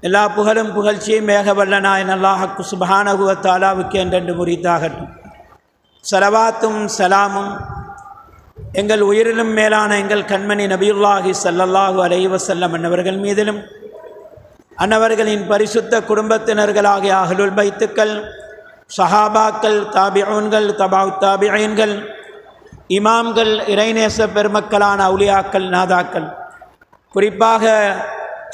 எல்லா புகழும் புகழ்ச்சியும் மேகவல்லனாய் அல்லாஹ்வுக்கு சுப்ஹானஹு வ தஆலாவுக்கு என்றென்று உரித்தாகட்டும். ஸலவாத்தும் சலாமும் எங்கள் உயிரிலும் மேலான எங்கள் கண்மணி நபியுல்லாஹி ஸல்லல்லாஹு அலைஹி வஸல்லம் அன்னவர்கள் மீதிலும், அன்னவர்களின் பரிசுத்த குடும்பத்தினர்களாகிய அஹ்லுல் பைத்துக்கள், சஹாபாக்கள், தாபிஊன்கள், தபவுத் தாபிஈன்கள், இமாம்கள், இறைநேச பெருமக்களான அவுலியாக்கள், நாதாக்கள், குறிப்பாக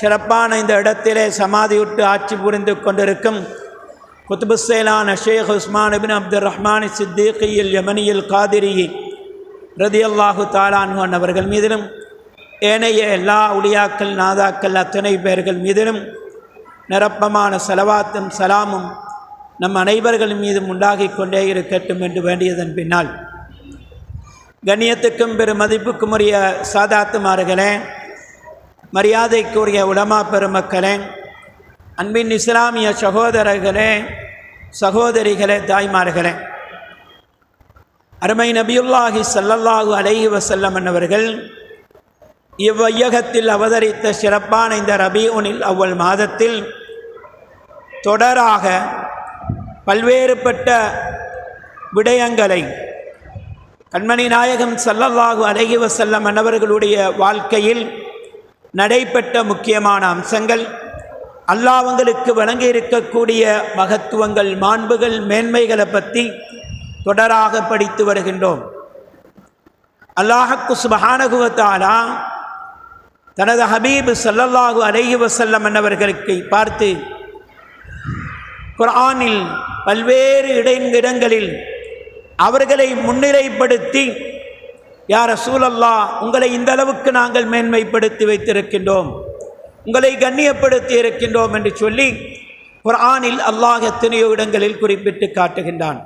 சிறப்பான இந்த இடத்திலே சமாதியுட்டு ஆட்சி புரிந்து கொண்டிருக்கும் குத்புஸ்ஸைலான ஷேக் உஸ்மான் இப்னு அப்துர் ரஹ்மான் சித்திகில் யமனியில் காதிரி ரதியல்லாஹு தஆலா அன்ஹு அன்னவர்கள் மீதிலும், ஏனைய எல்லா உலியாக்கள், நாதாக்கள் அத்தனை பேர்கள் மீதிலும் நிரப்பமான ஸலவாத்தும் சலாமும் நம் அனைவர்கள் மீதும் உண்டாகிக் கொண்டே இருக்கட்டும் என்று வேண்டியதன் பின்னால், கண்ணியத்துக்கும் பெரும் மதிப்புக்கும் உரிய சாதாத்துமார்களே, மரியாதைக்குரிய உலமா பெருமக்களே, அன்பின் இஸ்லாமிய சகோதரர்களே, சகோதரிகளே, தாய்மார்களே, அருமை நபியுல்லாஹி ஸல்லல்லாஹு அலைஹி வஸல்லம் அன்னவர்கள் இவ்வையகத்தில் அவதரித்த சிறப்பான இந்த ரபீஉல் அவ்வல் மாதத்தில் தொடராக பல்வேறுபட்ட விடயங்களை கண்மணி நாயகம் ஸல்லல்லாஹு அலைஹி வஸல்லம் அன்னவர்களுடைய வாழ்க்கையில் நடைபெற்ற முக்கியமான அம்சங்கள், அல்லாஹ் அவங்களுக்கு வழங்கி இருக்கக்கூடிய மகத்துவங்கள், மாண்புகள், மேன்மைகளை பற்றி தொடராக படித்து வருகின்றோம். அல்லாஹ்வுக்கு சுப்ஹானஹு வ தஆலா தனது ஹபீப் ஸல்லல்லாஹு அலைஹி வஸல்லம் அன்னவர்களுக்கு பார்த்து குர்ஆனில் பல்வேறு இடங்களில் அவர்களை முன்னிலைப்படுத்தி, யா ரசூலல்லாஹ், உங்களை இந்த அளவுக்கு நாங்கள் மேன்மைப்படுத்தி வைத்திருக்கின்றோம், உங்களை கண்ணியப்படுத்தி இருக்கின்றோம் என்று சொல்லி குர்ஆனில் அல்லாஹ் எத்தனையோ இடங்களில் குறிப்பிட்டு காட்டுகின்றான்.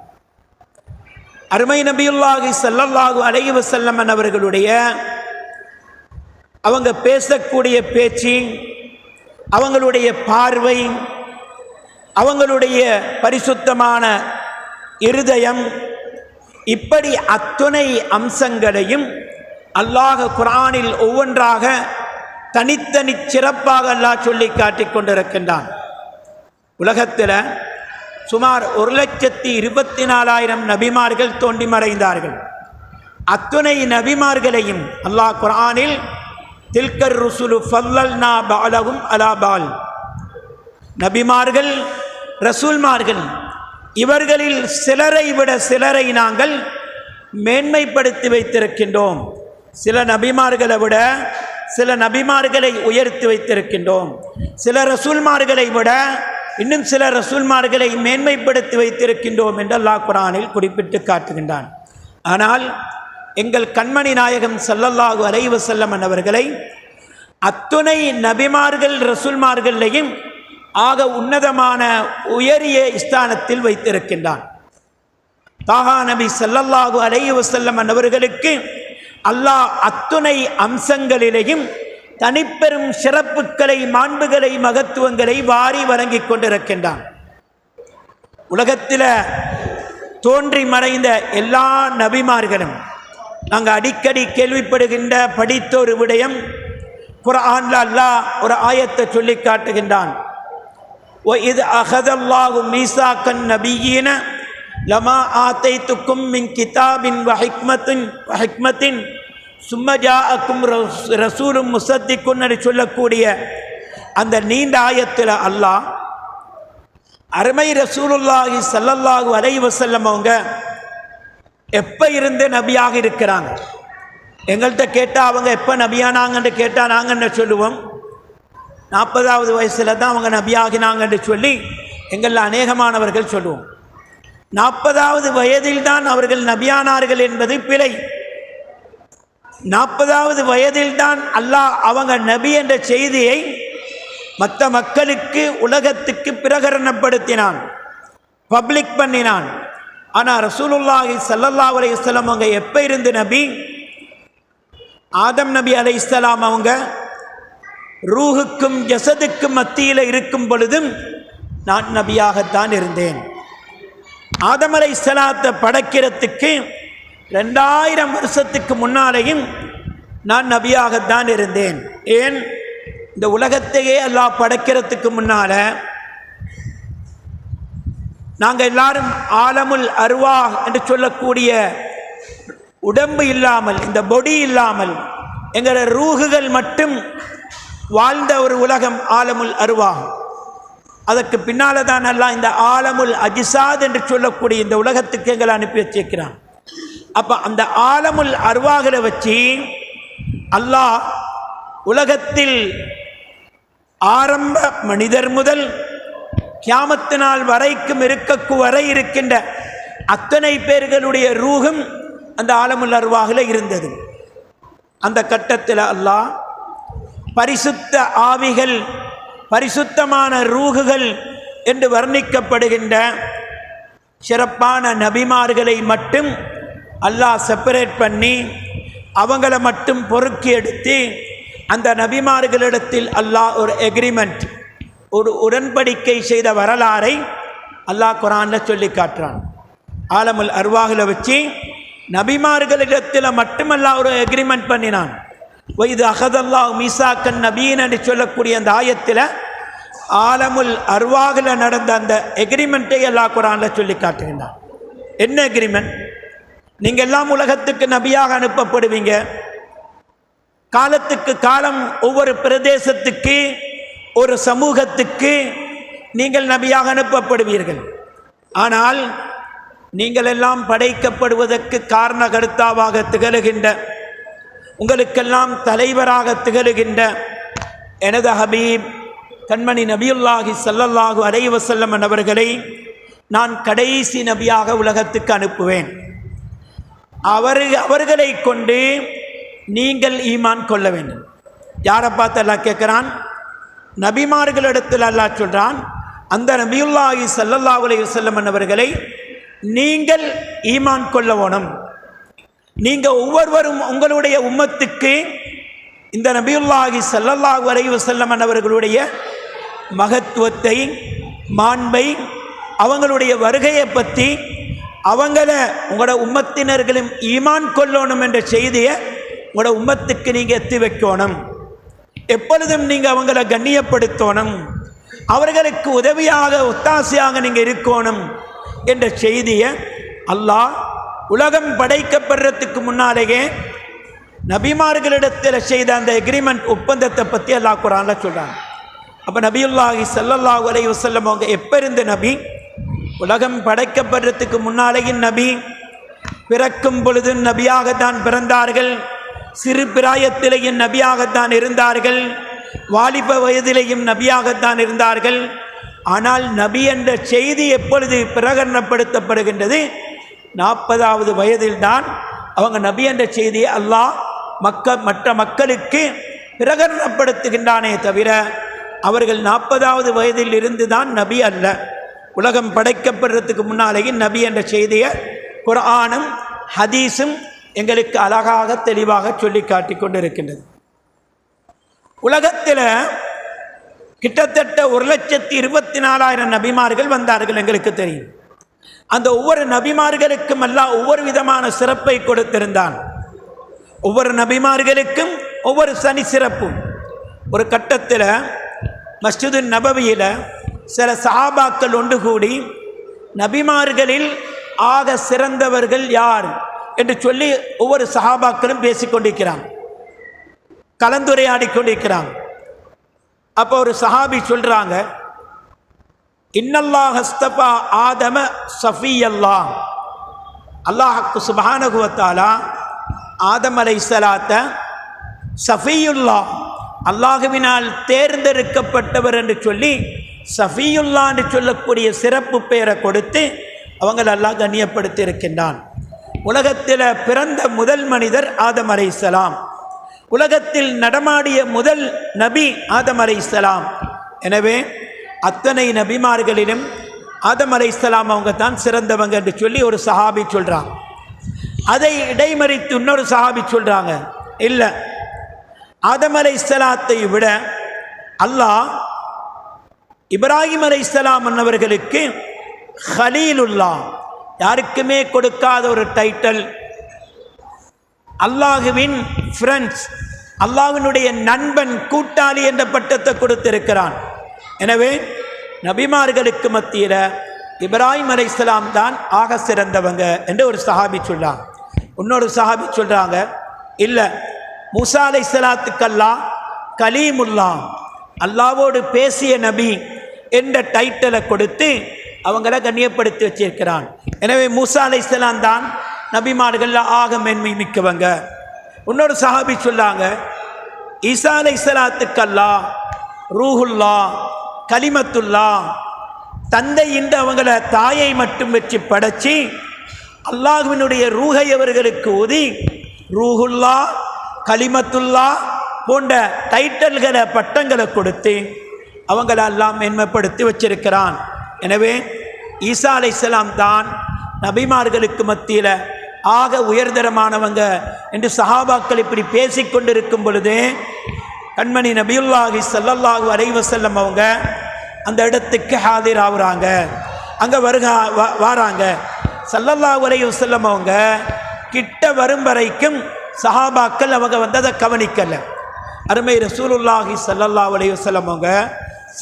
அருமை நபியுல்லாஹி ஸல்லல்லாஹு அலைஹி வஸல்லம் அவர்களுடைய அவங்க பேசக்கூடிய பேச்சு, அவங்களுடைய பார்வை, அவங்களுடைய பரிசுத்தமான இருதயம், இப்படி அத்துணை அம்சங்களையும் அல்லாஹ் குர்ஆனில் ஒவ்வொன்றாக தனித்தனி சிறப்பாக அல்லாஹ் சொல்லி காட்டிக் கொண்டிருக்கின்றான். உலகத்தில் சுமார் 1,24,000 நபிமார்கள் தோன்றி மறைந்தார்கள். அத்துணை நபிமார்களையும் அல்லாஹ் குர்ஆனில் தில்கர் ருசுலு ஃபல்லல்னா பஅலஹும் அலா பஅல், நபிமார்கள், ரசூல்மார்கள், இவர்களில் சிலரை விட சிலரை நாங்கள் மேன்மைப்படுத்தி வைத்திருக்கின்றோம். சில நபிமார்களை விட சில நபிமார்களை உயர்த்தி வைத்திருக்கின்றோம். சில ரசூல்மார்களை விட இன்னும் சில ரசூல்மார்களை மேன்மைப்படுத்தி வைத்திருக்கின்றோம் என்று அல்லாஹ் குர்ஆனில் குறிப்பிட்டு காட்டுகின்றான். ஆனால் எங்கள் கண்மணி நாயகம் ஸல்லல்லாஹு அலைஹி வஸல்லம் அவர்களை அத்துணை நபிமார்கள், ரசூல்மார்களையும் ஆக உன்னதமான உயரிய ஸ்தானத்தில் வைத்திருக்கின்றான். தாஹா நபி ஸல்லல்லாஹு அலைஹி வஸல்லம் அவர்களுக்கு அல்லாஹ் அத்துணை அம்சங்களிலேயும் தனிப்பெரும் சிறப்புகளை, மாண்புகளை, மகத்துவங்களை வாரி வழங்கி கொண்டிருக்கின்றான். உலகத்தில் தோன்றி மறைந்த எல்லா நபிமார்களும் நாங்கள் அடிக்கடி கேள்விப்படுகின்ற படித்த ஒரு விடயம், குர்ஆன்ல அல்லாஹ் ஒரு ஆயத்தை சொல்லி காட்டுகின்றான். وَإِذْ أَخَذَ اللَّهُ مِيثَاقَ النَّبِيِّينَ لَمَا آتَيْتُكُم مِّن كِتَابٍ وَحِكْمَةٍ ثُمَّ جَاءَكُمْ رَسُولٌ مُصَدِّقٌ என்று சொல்லக்கூடிய அந்த நீண்ட ஆயத்தில் அல்லாஹ் அருமை ரசூலுல்லாஹி ஸல்லல்லாஹு அலைஹி வஸல்லம் அவங்க எப்போ இருந்து நபியாக இருக்கிறாங்க, எங்கள்கிட்ட கேட்டால் அவங்க எப்போ நபியானாங்கன்னு கேட்டால் நாங்கள் என்ன சொல்லுவோம், 40வது வயசில் தான் அவங்க நபியாகினாங்கன்னு சொல்லி எங்களில் அநேகமானவர்கள் சொல்லுவோம். 40வது வயதில் தான் அவர்கள் நபியானார்கள் என்பது பிழை. 40வது வயதில் தான் அல்லாஹ் அவங்க நபி என்ற செய்தியை மற்ற மக்களுக்கு, உலகத்துக்கு பிரகடனப்படுத்தினான், பப்ளிக் பண்ணினான். ஆனால் ரசூலுல்லாஹி ஸல்லல்லாஹு அலைஹி வஸல்லம் அவங்க எப்போ இருந்து நபி, ஆதம் நபி அலைஹிஸ்ஸலாம் அவங்க ரூஹுக்கும் ஜசதுக்கும் மத்தியில் இருக்கும் பொழுதும் நான் நபியாகத்தான் இருந்தேன். ஆதம் அலைஹிஸ்ஸலாத்தை படைக்கிறதுக்கு 2000 வருஷத்துக்கு முன்னாலேயும் நான் நபியாகத்தான் இருந்தேன். ஏன் இந்த உலகத்தையே அல்லாஹ் படைக்கிறதுக்கு முன்னால் நாங்கள் எல்லாரும் ஆலமுல் அர்வாஹ் என்று சொல்லக்கூடிய உடம்பு இல்லாமல், இந்த பொடி இல்லாமல் என்கிற ரூகுகள் மட்டும் வாழ்ந்த ஒரு உலகம் ஆலமுல் அர்வாஹ். அதற்கு பின்னால் தான் அல்லாஹ் இந்த ஆலமுல் அஜிசாத் என்று சொல்லக்கூடிய இந்த உலகத்துக்கு எங்களை அனுப்பி வச்சிருக்கிறான். அப்போ அந்த ஆலமுல் அர்வாகளை வச்சு அல்லாஹ் உலகத்தில் ஆரம்ப மனிதர் முதல் கியாமத்து நாள் வரைக்கும் வரை இருக்கின்ற அத்தனை பேர்களுடைய ரூகும் அந்த ஆலமுல் அர்வாகில் இருந்தது. அந்த கட்டத்தில் அல்லாஹ் பரிசுத்த ஆவிகள், பரிசுத்தமான ரூகுகள் என்று வர்ணிக்கப்படுகின்ற சிறப்பான நபிமார்களை மட்டும் அல்லாஹ் செப்பரேட் பண்ணி அவங்கள மட்டும் பொறுக்கி எடுத்து அந்த நபிமார்களிடத்தில் அல்லாஹ் ஒரு எக்ரிமெண்ட், ஒரு உடன்படிக்கை செய்த வரலாறை அல்லாஹ் குர்ஆனில் சொல்லி காட்டுறான். ஆலமுல் அர்வாஹில் வச்சு நபிமார்களிடத்தில் மட்டுமல்ல ஒரு எக்ரிமெண்ட் பண்ணினான். இது அகதல்லாஹ் மீசாக்கன் நபீன் என்று சொல்லக்கூடிய அந்த ஆயத்தில் ஆலமுல் அர்வாஹில் நடந்த அந்த எக்ரிமெண்ட்டை அல்லாஹ் குர்ஆனில் சொல்லி காட்டுகின்றான். என்ன எக்ரிமெண்ட்? நீங்கள் எல்லாம் உலகத்துக்கு நபியாக அனுப்பப்படுவீங்க. காலத்துக்கு காலம் ஒவ்வொரு பிரதேசத்துக்கு, ஒரு சமூகத்துக்கு நீங்கள் நபியாக அனுப்பப்படுவீர்கள். ஆனால் நீங்கள் எல்லாம் படைக்கப்படுவதற்கு காரணகர்த்தாவாக திகழுகின்ற, உங்களுக்கெல்லாம் தலைவராக திகழுகின்ற எனது ஹபீப் கண்மணி நபியுல்லாஹி ஸல்லல்லாஹு அலைஹி வஸல்லம் அவர்களை நான் கடைசி நபியாக உலகத்துக்கு அனுப்புவேன். அவர்களை கொண்டு நீங்கள் ஈமான் கொள்ள வேண்டும். யாரை பார்த்து அல்லாஹ் கேட்குறான்? நபிமார்களிடத்தில் அல்லாஹ் சொல்கிறான், அந்த நபியுல்லாஹி ஸல்லல்லாஹு அலைஹி வஸல்லம் அவர்களை நீங்கள் ஈமான் கொள்ள வேணும். நீங்கள் ஒவ்வொருவரும் உங்களுடைய உம்மத்துக்கு இந்த நபியுல்லாஹி ஸல்லல்லாஹு அலைஹி வஸல்லம் அவர்களுடைய மகத்துவத்தை, மாண்பை, அவங்களுடைய வருகையை பற்றி அவங்கள உங்களோட உம்மத்தினர்களும் ஈமான் கொள்ளணும் என்ற செய்தியை உங்களோட உம்மத்துக்கு நீங்கள் எத்தி வைக்கணும். எப்பொழுதும் நீங்கள் அவங்கள கண்ணியப்படுத்தணும், அவர்களுக்கு உதவியாக ஒத்தாசையாக நீங்கள் இருக்கணும் என்ற செய்தியை அல்லாஹ் உலகம் படைக்கப்படுறதுக்கு முன்னாலேயே நபிமார்களிடத்தில் செய்த அந்த எக்ரிமெண்ட், ஒப்பந்தத்தை பற்றி அல்லாஹ் குர்ஆனில் சொல்கிறாங்க. அப்போ நபியுல்லாஹி ஸல்லல்லாஹு அலைஹி வஸல்லம் அவங்க எப்போ இருந்த நபி? உலகம் படைக்கப்படுறதுக்கு முன்னாலேயும் நபி, பிறக்கும் பொழுது நபியாகத்தான் பிறந்தார்கள், சிறு பிராயத்திலேயும் நபியாகத்தான் இருந்தார்கள், வாலிப வயதிலேயும் நபியாகத்தான் இருந்தார்கள். ஆனால் நபி என்ற செய்தி எப்பொழுது பிரகடனப்படுத்தப்படுகின்றது? 40வது வயதில்தான் அவங்க நபி என்ற செய்தியை அல்லாஹ் மற்ற மக்களுக்கு பிரகடனப்படுத்துகின்றானே தவிர அவர்கள் 40வது வயதில் இருந்து தான் நபி அல்ல. உலகம் படைக்கப்படுறதுக்கு முன்னாலேயே நபி என்ற செய்தியை குர்ஆனும் ஹதீஸும் எங்களுக்கு அழகாக தெளிவாக சொல்லி காட்டி கொண்டிருக்கின்றது. உலகத்தில் கிட்டத்தட்ட 1,24,000 நபிமார்கள் வந்தார்கள், எங்களுக்கு தெரியும். அந்த ஒவ்வொரு நபிமார்களுக்கும் அல்லாஹ் ஒவ்வொரு விதமான சிறப்பை கொடுத்திருந்தான். ஒவ்வொரு நபிமார்களுக்கும் ஒவ்வொரு தனி சிறப்பும். ஒரு கட்டத்தில் மஸ்ஜிது நபவியில் சில சஹாபாக்கள் ஒன்று கூடி நபிமார்களில் ஆக சிறந்தவர்கள் யார் என்று சொல்லி ஒவ்வொரு சஹாபாக்களும் பேசிக்கொண்டிருக்கிறாங்க, கலந்துரையாடி கொண்டிருக்கிறாங்க. அப்போ ஒரு சஹாபி சொல்கிறாங்க, இன்னல்லாஹ் அஸ்தபா ஆதம சஃபியல்லாஹ், அல்லாஹ் சுப்ஹானஹு வ தஆலா ஆதம் அலைஹிஸ்ஸலாத்தை சஃபியுல்லாஹ், அல்லாஹுவினால் தேர்ந்தெடுக்கப்பட்டவர் என்று சொல்லி சஃபியுல்லா என்று சொல்லக்கூடிய சிறப்பு பெயரை கொடுத்து அவங்களை அல்லாஹ் கண்ணியப்படுத்தி இருக்கின்றான். உலகத்தில் பிறந்த முதல் மனிதர் ஆதம் அலைஹிஸ்ஸலாம், உலகத்தில் நடமாடிய முதல் நபி ஆதம் அலைஹிஸ்ஸலாம். எனவே அத்தனை நபிமார்களிலும் ஆதம் அலைஹிஸ்ஸலாம் அவங்க தான் சிறந்தவங்க என்று சொல்லி ஒரு சஹாபி சொல்கிறாங்க. அதை இடைமறித்து இன்னொரு சஹாபி சொல்கிறாங்க, இல்லை, ஆதம் அலைஹிஸ்ஸலாத்தை விட அல்லாஹ் இப்ராஹிம் அலைஹிஸ்ஸலாம் அவர்களுக்கு ஹலீலுல்லா, யாருக்குமே கொடுக்காத ஒரு டைட்டில், அல்லாஹுவின் ஃப்ரெண்ட்ஸ், அல்லாஹ்வினுடைய நண்பன், கூட்டாளி என்ற பட்டத்தை கொடுத்திருக்கிறான். எனவே நபிமார்களுக்கு மத்தியில் இப்ராஹிம் அலைஹிஸ்ஸலாம் தான் ஆக சிறந்தவங்க என்று ஒரு சஹாபி சொல்றாங்க. இன்னொரு சஹாபி சொல்றாங்க, இல்லை, மூசா அலைஹிஸ்ஸலாத்துக்கெல்லாம் கலீமுல்லா, அல்லாவோடு பேசிய நபி என்ற டைட்டிலை கொடுத்து அவங்கள கண்ணியப்படுத்தி வச்சிருக்கிறான். எனவே மூசா அலைஹிஸ்ஸலாம் தான் நபிமார்கள் ஆக மேன்மை மிக்கவங்க. இன்னொரு சஹாபி சொல்லாங்க, ஈசா அலைஹிஸ்ஸலாத்துக்கல்லா ரூஹுல்லா, கலிமத்துல்லா, தந்தை என்று அவங்கள தாயை மட்டும் வச்சு படைச்சி அல்லாஹ்வினுடைய ரூஹை அவர்களுக்கு ஊதி ரூஹுல்லா, கலிமத்துல்லா போன்ற டைட்டில்களை, பட்டங்களை கொடுத்து அவங்களெல்லாம் மேன்மைப்படுத்தி வச்சிருக்கிறான். எனவே ஈசா அலைஹிஸ்ஸலாம் தான் நபிமார்களுக்கு மத்தியில் ஆக உயர்தரமானவங்க என்று சஹாபாக்கள் இப்படி பேசிக்கொண்டிருக்கும் பொழுது கண்மணி நபியுல்லாஹி ஸல்லல்லாஹு அலைஹி வஸல்லம் அவங்க அந்த இடத்துக்கு ஹாதிர் ஆகுறாங்க. அங்கே வாராங்க. ஸல்லல்லாஹு அலைஹி வஸல்லம் அவங்க கிட்ட வரும் வரைக்கும் சஹாபாக்கள் அவங்க வந்ததை கவனிக்கல. அருமை ரசூலுல்லாஹி ஸல்லல்லாஹு அலைஹி வஸல்லம் அவங்க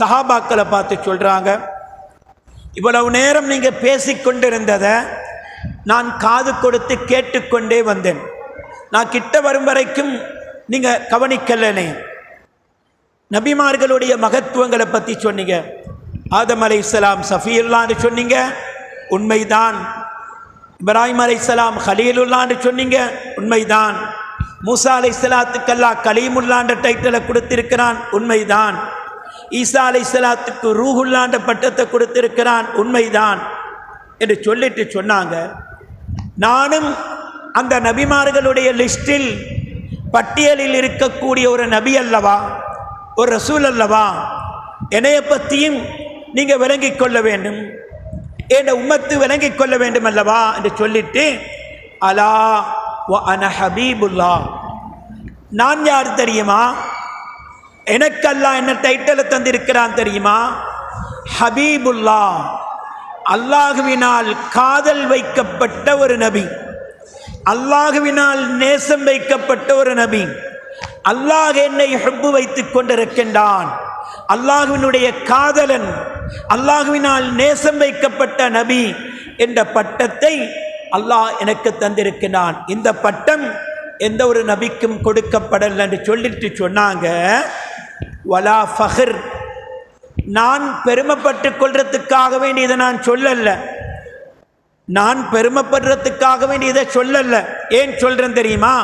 சஹாபாக்களை பார்த்து சொல்கிறாங்க, இவ்வளவு நேரம் நீங்கள் பேசிக்கொண்டிருந்ததை நான் காது கொடுத்து கேட்டுக்கொண்டே வந்தேன். நான் கிட்ட வரும் வரைக்கும் நீங்கள் கவனிக்கலனே. நபிமார்களுடைய மகத்துவங்களை பற்றி சொன்னீங்க. ஆதம் அலைஹிஸ்ஸலாம் சஃபியுல்லான்னு சொன்னீங்க, உண்மைதான். இப்ராஹிம் அலைஹிஸ்ஸலாம் கலீலுல்லான்னு சொன்னீங்க, உண்மைதான். மூசா அலைஹிஸ்ஸலாத்துக்கெல்லாம் கலீமுல்லான்ற டைட்டிலை கொடுத்திருக்கிறான், உண்மைதான். ஈசா அலைஹிஸ்ஸலாத்துக்கு ரூஹுல்லான்ற பட்டத்தை கொடுத்திருக்கிறான், உண்மைதான் என்று சொல்லிட்டு சொன்னாங்க, நானும் அந்த நபிமார்களுடைய லிஸ்டில் பட்டியலில் இருக்கக்கூடிய ஒரு நபி அல்லவா, ஒரு ரசூல் அல்லவா, என்னைய பற்றியும் நீங்கள் விளங்கிக் கொள்ள வேண்டும், என் உம்மத்து விளங்கிக் கொள்ள வேண்டும் அல்லவா என்று சொல்லிட்டு, அலா வ அன ஹபீபுல்லா, நான் யார் தெரியுமா, எனக்கெல்லாம் என்ன டைட்டிலை தந்திருக்கிறான் தெரியுமா, ஹபீபுல்லா, அல்லாஹுவினால் காதல் வைக்கப்பட்ட ஒரு நபி, அல்லாஹுவினால் நேசம் வைக்கப்பட்ட ஒரு நபி, அல்லாஹ் என்னை ஹுப்பு வைத்துக் கொண்டிருக்கின்றான், அல்லாஹுவினுடைய காதலன், அல்லாஹுவினால் நேசம் வைக்கப்பட்ட நபி என்ற பட்டத்தை அல்லாஹ் எனக்கு தந்திருக்கிறான். இந்த பட்டம் எந்த ஒரு நபிக்கும் கொடுக்கப்படலை என்று சொல்லிட்டு சொன்னாங்க, வலா ஃபஹர், நான் பெருமைப்பட்டு கொள்றதுக்காக வேண்டி இதை நான் சொல்லல, நான் பெருமைப்படுறதுக்காக வேண்டி இதை சொல்லல. ஏன் சொல்றேன் தெரியுமா,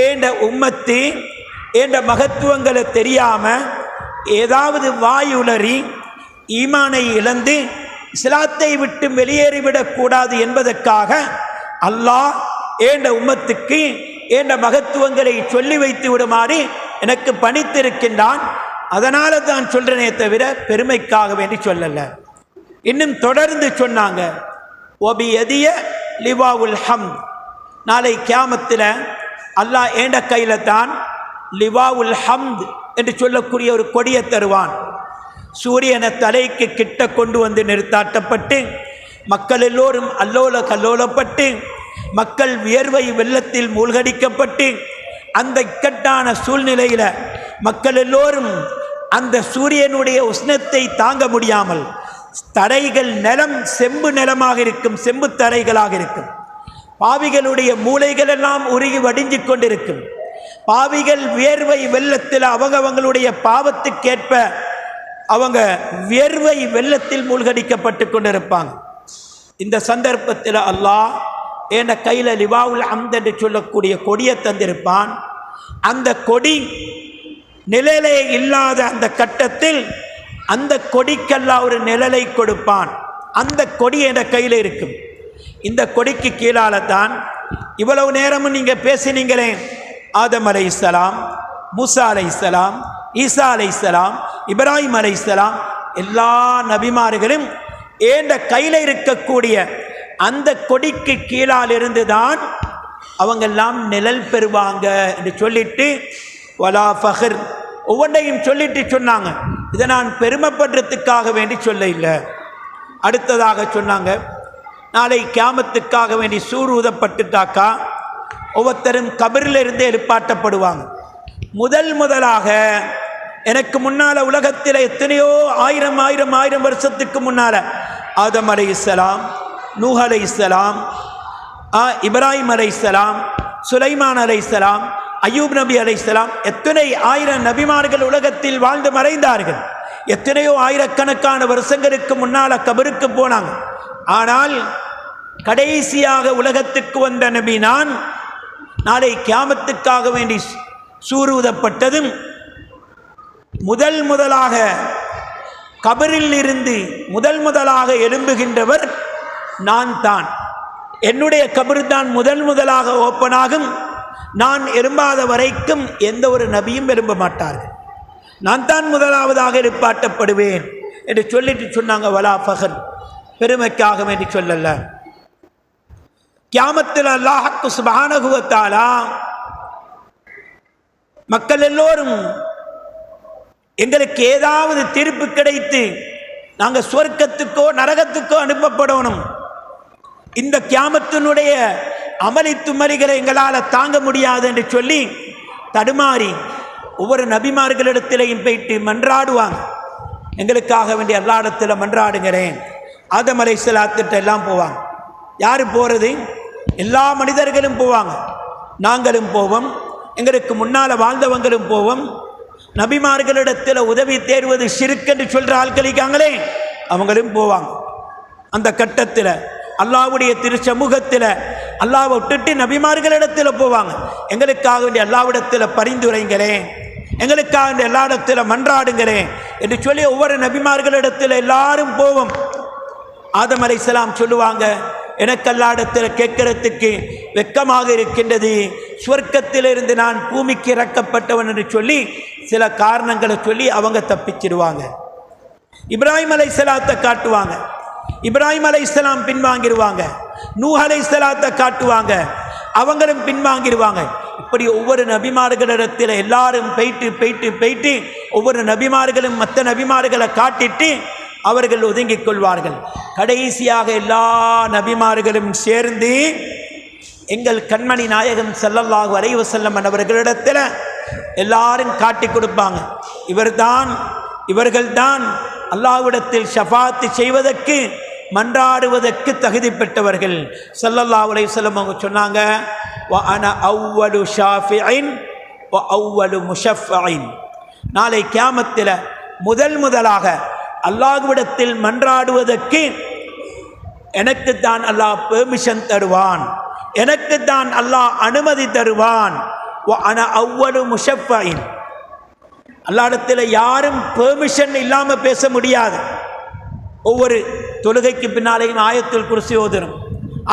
ஏண்ட உம்மத்து ஏண்ட மகத்துவங்களை தெரியாம ஏதாவது வாயுளறி ஈமானை இழந்து இஸ்லாத்தை விட்டு வெளியேறிவிடக்கூடாது என்பதற்காக அல்லாஹ் ஏண்ட உம்மத்துக்கு ஏண்ட மகத்துவங்களை சொல்லி வைத்து விடுமாறு எனக்கு பணித்திருக்கின்றான். அதனால தான் சொல்றேனே தவிர பெருமைக்காக வேண்டி சொல்லல. இன்னும் தொடர்ந்து சொன்னாங்க, ஒபி எதிய லிவாவுல் ஹம்த், நாளை கியாமத்தில் அல்லாஹ் ஏண்ட கையில தான் லிவாவுல் ஹம்த் என்று சொல்லக்கூடிய ஒரு கொடியை தருவான். சூரியனை தலைக்கு கிட்ட கொண்டு வந்து நிறுத்தாட்டப்பட்டு மக்கள் எல்லோரும் அல்லோல கல்லோலப்பட்டு மக்கள் வியர்வை வெள்ளத்தில் மூழ்கடிக்கப்பட்டு அந்த இக்கட்டான சூழ்நிலையில் மக்கள் எல்லோரும் அந்த சூரியனுடைய உஷ்ணத்தை தாங்க முடியாமல் தரைகள் நிலம் செம்பு நிலமாக இருக்கும், செம்பு தரைகளாக இருக்கும். பாவிகளுடைய மூளைகள் எல்லாம் உருகி வடிஞ்சு கொண்டிருக்கும். பாவிகள் வியர்வை வெள்ளத்தில் அவங்களுடைய பாவத்துக்கேற்ப அவங்க வியர்வை வெள்ளத்தில் மூழ்கடிக்கப்பட்டு கொண்டிருப்பாங்க. இந்த சந்தர்ப்பத்தில் அல்லாஹ் என் கையில் லிவாவுல் ஹம்த் என்று சொல்லக்கூடிய கொடியை தந்திருப்பான். அந்த கொடி நிழலே இல்லாத அந்த கட்டத்தில் அந்த கொடிக்கெல்லாம் ஒரு நிழலை கொடுப்பான். அந்த கொடி என் கையில் இருக்கும். இந்த கொடிக்கு கீழால தான் இவ்வளவு நேரமும் நீங்கள் பேசினீங்களே, ஆதம் அலைஹிஸ்ஸலாம், மூசா அலைஹிஸ்ஸலாம், ஈசா அலைஹிஸ்ஸலாம், இப்ராஹிம் அலைஹிஸ்ஸலாம், எல்லா நபிமார்களும் ஏண்ட கையில் இருக்கக்கூடிய அந்த கொடிக்கு கீழால் இருந்து தான் அவங்கெல்லாம் நிழல் பெறுவாங்க என்று சொல்லிட்டு வலா ஃபஹர் ஒவ்வொன்றையும் சொல்லிட்டு சொன்னாங்க. இதை நான் பெருமைப்படுறதுக்காக வேண்டி சொல்ல இல்லை. அடுத்ததாக சொன்னாங்க, நாளை கியாமத்துக்காக வேண்டி சூர் ஊதப்பட்டுட்டாக்கா ஒவ்வொருத்தரும் கபரில் இருந்து எழுப்பாட்டப்படுவாங்க. முதலாக எனக்கு முன்னால உலகத்தில் எத்தனையோ ஆயிரம் வருஷத்துக்கு முன்னால ஆதம் அலைஹிஸ்ஸலாம், நூஹ் அலைஹிஸ்ஸலாம், இப்ராஹிம் அலைஹிஸ்ஸலாம், சுலைமான் அலைஹிஸ்ஸலாம், அய்யூப் நபி அலைஹிஸ்ஸலாம், எத்தனை ஆயிரம் நபிமார்கள் உலகத்தில் வாழ்ந்து மறைந்தார்கள். எத்தனையோ ஆயிரக்கணக்கான வருஷங்களுக்கு முன்னால கபருக்கு போனாங்க. ஆனால் கடைசியாக உலகத்துக்கு வந்த நபி நான். நாளை கியாமத்துக்காக வேண்டி சூறுவதப்பட்டதும் முதலாக கபரில் இருந்து முதலாக எழும்புகின்றவர் நான் தான். என்னுடைய கபர் தான் முதலாக ஓப்பனாகும். நான் எழும்பாத வரைக்கும் எந்த ஒரு நபியும் எழும்ப மாட்டார்கள். நான் தான் முதலாவதாக எழுப்பாட்டப்படுவேன் என்று சொல்லிட்டு சொன்னாங்க. வலா ஃபஹர், பெருமைக்காக வேண்டி சொல்லல. கியாமத்தில் அல்லாஹ் சுப்ஹானஹு வ தஆலா மக்கள் எல்லோரும் எங்களுக்கு ஏதாவது தீர்ப்பு கிடைத்து நாங்கள் சொர்க்கத்துக்கோ நரகத்துக்கோ அனுப்பப்படணும், இந்த கியாமத்தினுடைய அமளி துமளிகளை எங்களால் தாங்க முடியாது என்று சொல்லி தடுமாறி ஒவ்வொரு நபிமார்களிடத்திலையும் போயிட்டு மன்றாடுவாங்க. எங்களுக்காக வேண்டிய எல்லா இடத்துல மன்றாடுங்கிறேன். ஆதம் அலைஹிஸ்ஸலாத்திட்ட எல்லாம் போவாங்க. யார் போகிறது? எல்லா மனிதர்களும் போவாங்க. நாங்களும் போவோம், எங்களுக்கு முன்னால் வாழ்ந்தவங்களும் போவோம். நபிமார்களிடத்தில் உதவி தேடுவது ஷிர்க் என்று சொல்கிற ஆட்களிக்காங்களே, அவங்களும் போவாங்க. அந்த கட்டத்தில் அல்லாஹ்வுடைய திரு சமூகத்தில் அல்லாஹ்வை விட்டுட்டு நபிமார்களிடத்தில் போவாங்க. எங்களுக்காக வேண்டிய அல்லாஹ்விடத்தில் பரிந்துரைங்களேன், எங்களுக்காக வேண்டிய எல்லா இடத்துல மன்றாடுங்களேன் என்று சொல்லி ஒவ்வொரு நபிமார்களிடத்தில் எல்லாரும் போவோம். ஆதம் அலைஹிஸ்ஸலாம் சொல்லுவாங்க, எனக்கு எல்லா இடத்துல கேட்கறதுக்கு வெட்கமாக இருக்கின்றது, சொர்க்கத்திலிருந்து நான் பூமிக்கு இறக்கப்பட்டவன் என்று சொல்லி சில காரணங்களை சொல்லி அவங்க தப்பிச்சிடுவாங்க. இப்ராஹிம் அலைஹிஸ்ஸலாத்தை காட்டுவாங்க, இப்ராஹிம் அலைஹிஸ்ஸலாம் பின்வாங்கிடுவாங்க. நூஹ் அலைஹிஸ்ஸலாத்தை காட்டுவாங்க, அவங்களும் பின்வாங்கிடுவாங்க. இப்படி ஒவ்வொரு நபிமார்களிடத்தில் எல்லாரும் போயிட்டு ஒவ்வொரு நபிமார்களும் மற்ற நபிமார்களை காட்டிட்டு அவர்கள் ஒதுங்கிக் கொள்வார்கள். கடைசியாக எல்லா நபிமார்களும் சேர்ந்து எங்கள் கண்மணி நாயகம் ஸல்லல்லாஹு அலைஹி வஸல்லம் அவர்களிடத்தில் எல்லாரும் காட்டி கொடுப்பாங்க. இவர்கள்தான் அல்லாஹ்விடத்தில் ஷஃபாத் செய்வதற்கு மன்றாடுவதற்கு தகுதி பெற்றவர்கள். ஸல்லல்லாஹு அலைஹி வஸல்லம் அவங்க சொன்னாங்க, வ அன அவ்வலு ஷாஃபிஇன் வ அவ்வலு முஷஃபஇன். நாளை கியாமத்தில் முதலாக அல்லாஹ்விடத்தில் மன்றாடுவதற்கு எனக்கு தான் அல்லாஹ் பெர்மிஷன் தருவான், எனக்கு தான் அல்லாஹ் அனுமதி தருவான். வ அன அவ்வலு முஷஃபஇன். அல்லாஹ்விடத்தில் யாரும் பெர்மிஷன் இல்லாமல் பேச முடியாது. ஒவ்வொரு தொழுகைக்கு பின்னாலேயும் ஆயத்துல் குர்சி ஓதுறோம்.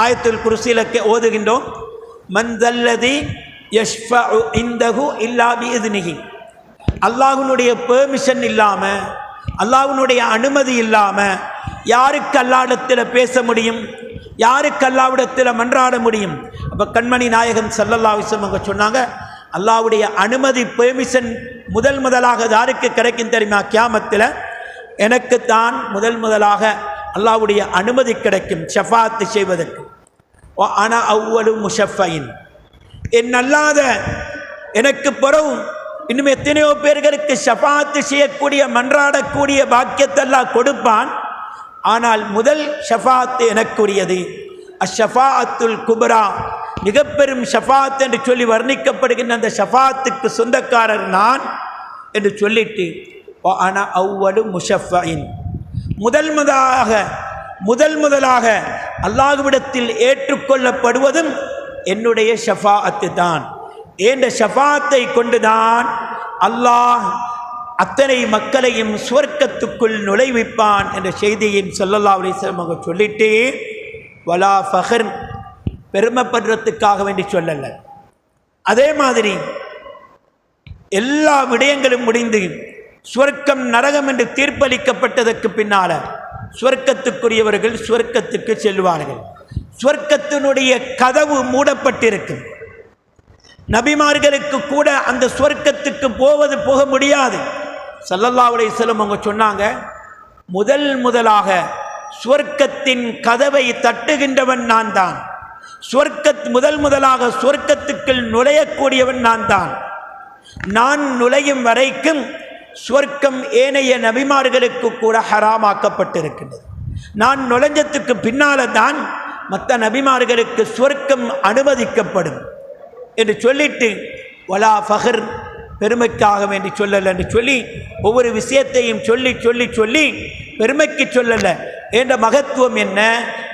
ஆயத்துல் குர்சியில் ஓதுகின்றோம், மன் தல்லதி யஷ்ஃபஉ இந்தஹு இல்லா பிஇذனிஹி. அல்லாஹ்வுடைய பெர்மிஷன் இல்லாமல், அல்லாஹ்வுடைய அனுமதி இல்லாமல் யாருக்கு அல்லாஹ்விடத்தில் பேச முடியும், யாருக்கு அல்லாஹ்விடத்தில் மன்றாட முடியும்? அப்போ கண்மணி நாயகம் ஸல்லல்லாஹு அலைஹி வஸல்லம் அவங்க சொன்னாங்க, அல்லாஹ்வுடைய அனுமதி பெர்மிஷன் முதலாக யாருக்கு கிடைக்கும் தெரியுமா? கியாமத்தில் எனக்குத்தான் முதலாக அல்லாஹ்வுடைய அனுமதி கிடைக்கும் ஷஃபாத் செய்வதற்கு. ஆனா அவ்வலு முஷஃபைன். என் அல்லாத எனக்கு பிறகு இன்னும் எத்தனையோ பேர்களுக்கு ஷஃபாத் செய்யக்கூடிய மன்றாடக்கூடிய பாக்கியத்தை அல்லாஹ் கொடுப்பான். ஆனால் முதல் ஷஃபாத் எனக்குரியது. அஷ்ஷஃபாஅத்துல் குப்ரா, மிக பெரும் ஷஃபாத் என்று சொல்லி வர்ணிக்கப்படுகின்ற அந்த ஷஃபாத்துக்கு சொந்தக்காரர் நான் என்று சொல்லிட்டு ஆனா அவ்வலு முஷஃபைன். முதலாக அல்லாஹ்விடத்தில் ஏற்றுக்கொள்ளப்படுவதும் என்னுடைய ஷஃபாஅத்து தான். என்ற ஷஃபாத்தை கொண்டுதான் அல்லாஹ் அத்தனை மக்களையும் சுவர்க்கத்துக்குள் நுழைவிப்பான் என்ற செய்தியையும் ஸல்லல்லாஹு அலைஹி வஸல்லம் அவங்க சொல்லிட்டு, வலா ஃபஹர், பெருமைப்படுறதுக்காக வேண்டி சொல்லல. அதே மாதிரி எல்லா விடயங்களும் முடிந்து சுவர்க்கம் நரகம் என்று தீர்ப்பளிக்கப்பட்டதற்கு பின்னால சுவர்க்கத்துக்குரியவர்கள் சுவர்க்கத்துக்கு செல்வார்கள். சுவர்க்கத்தினுடைய கதவு மூடப்பட்டிருக்கும். நபிமார்களுக்கு கூட அந்த சுவர்க்கத்துக்கு போக முடியாது. ஸல்லல்லாஹு அலைஹி வஸல்லம் அவங்க சொன்னாங்க, முதலாக சுவர்க்கத்தின் கதவை தட்டுகின்றவன் நான் தான். முதலாக சுவர்க்கத்துக்குள் நுழையக்கூடியவன் நான் தான். நான் நுழையும் வரைக்கும் சுவர்க்கம் ஏனைய நபிமார்களுக்கு கூட ஹராமாக்கப்பட்டிருக்கின்றது. நான் நுழைஞ்சத்துக்கு பின்னால தான் மற்ற நபிமார்களுக்கு சுவர்க்கம் அனுமதிக்கப்படும் என்று சொல்லிட்டு வலா ஃபஹர் பெருமைக்காக வேண்டி சொல்லலை என்று சொல்லி ஒவ்வொரு விஷயத்தையும் சொல்லி சொல்லி சொல்லி பெருமைக்கு சொல்லலை, என்ற மகத்துவம் என்ன,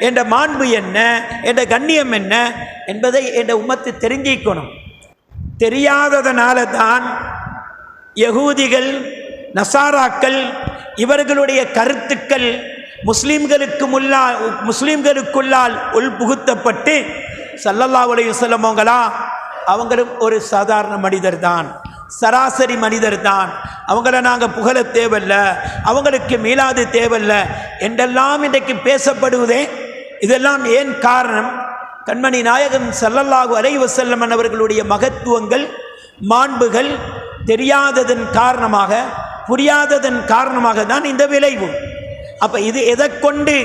என்ற மாண்பு என்ன, என்ற கண்ணியம் என்ன என்பதை என்ற உம்மத்து தெரிஞ்சிக்கணும். தெரியாததனால தான் யகூதிகள் நசாராக்கள் இவர்களுடைய கருத்துக்கள் முஸ்லிம்களுக்குள்ளால் உள்புகுத்தப்பட்டு ஸல்லல்லாஹு அலைஹி வஸல்லம் அவங்களும் ஒரு சாதாரண மனிதர் தான், சராசரி மனிதர் தான், அவங்கள நாங்கள் புகழ தேவையில்லை, அவங்களுக்கு மீளாது தேவையில்லை என்றெல்லாம் இன்றைக்கு பேசப்படுவதே. இதெல்லாம் ஏன் காரணம்? கண்மணி நாயகம் ஸல்லல்லாஹு அலைஹி வஸல்லம் அவர்களுடைய மகத்துவங்கள் மாண்புகள் தெரியாததன் காரணமாக, புரியாததன் காரணமாக தான் இந்த விளைவு. அப்போ இது எதை கொண்டு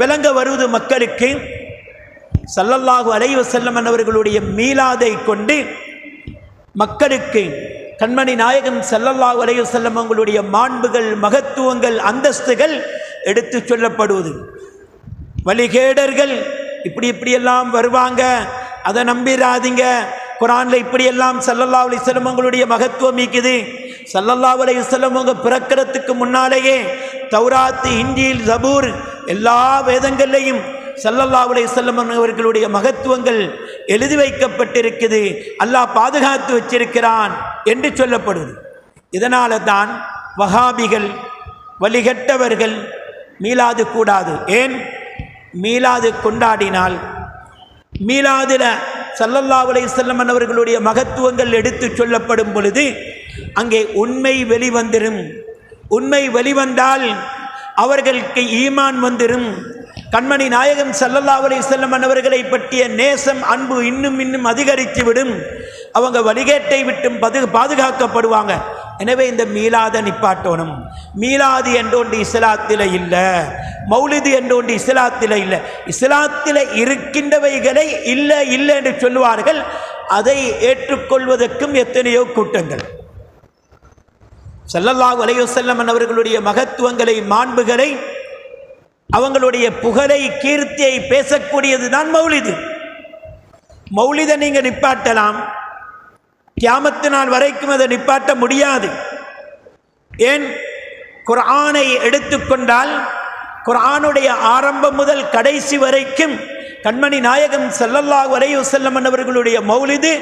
விளங்க வருவது மக்களுக்கு? ஸல்லல்லாஹு அலைஹி வஸல்லம் அவர்களுடைய மீலாதை கொண்டு மக்களுக்கு கண்மணி நாயகம் ஸல்லல்லாஹு அலைஹி வஸல்லம் அவர்களுடைய மாண்புகள் மகத்துவங்கள் அந்தஸ்துகள் எடுத்து சொல்லப்படுவது. வழிகேடர்கள் இப்படியெல்லாம் வருவாங்க, அதை நம்பிராதீங்க, குர்ஆனில் இப்படியெல்லாம் ஸல்லல்லாஹு அலைஹி வஸல்லம் அவங்களுடைய மகத்துவம் இருக்குது. ஸல்லல்லாஹு அலைஹி வஸல்லம் அவங்க பிறக்கிறதுக்கு முன்னாலேயே தௌராத், இன்ஜீல், ஜபூர் எல்லா வேதங்களையும் ஸல்லல்லாஹு அலைஹி வஸல்லம் அவர்களுடைய மகத்துவங்கள் எழுதி வைக்கப்பட்டிருக்குது, அல்லாஹ் பாதுகாத்து வச்சிருக்கிறான் என்று சொல்லப்படுது. இதனால தான் வஹாபிகள் வழிகட்டவர்கள் மீலாது கூடாது. ஏன்? மீலாது கொண்டாடினால் மீலாதுல ஸல்லல்லாஹு அலைஹி வஸல்லம் அவர்களுடைய மகத்துவங்கள் எடுத்து சொல்லப்படும் பொழுது அங்கே உண்மை வெளிவந்திரும். உண்மை வெளிவந்தால் அவர்களுக்கு ஈமான் வந்துடும். கண்மணி நாயகம் ஸல்லல்லாஹு அலைஹி வஸல்லம் அவர்களை பற்றிய நேசம் அன்பு இன்னும் அதிகரித்து விடும். அவங்க வழிகேட்டை விட்டும் பாதுகாக்கப்படுவாங்க. எனவே இந்த மீலாத நிப்பாட்டணும். மீலாது என்றொன்று இஸ்லாத்தில் இல்லை, மௌலிது என்றொன்று இஸ்லாத்தில் இல்லை. இஸ்லாத்தில் இருக்கின்றவைகளை இல்லை என்று சொல்லுவார்கள். அதை ஏற்றுக்கொள்வதற்கும் எத்தனையோ கூட்டங்கள். ஸல்லல்லாஹு அலைஹி வஸல்லம் அவர்களுடைய மகத்துவங்களை மாண்புகளை அவங்களுடைய புகழை கீர்த்தியை பேசக்கூடியது தான் மௌலிது. மௌலிதை நீங்கள் நிப்பாட்டலாம், கியாமத்து நாள் வரைக்கும் அதை நிப்பாட்ட முடியாது. ஏன்? குர்ஆனை எடுத்துக்கொண்டால் குர்ஆனுடைய ஆரம்பம் முதல் கடைசி வரைக்கும் கண்மணி நாயகம் ஸல்லல்லாஹு அலைஹி வஸல்லம் அவர்களுடைய மௌலிது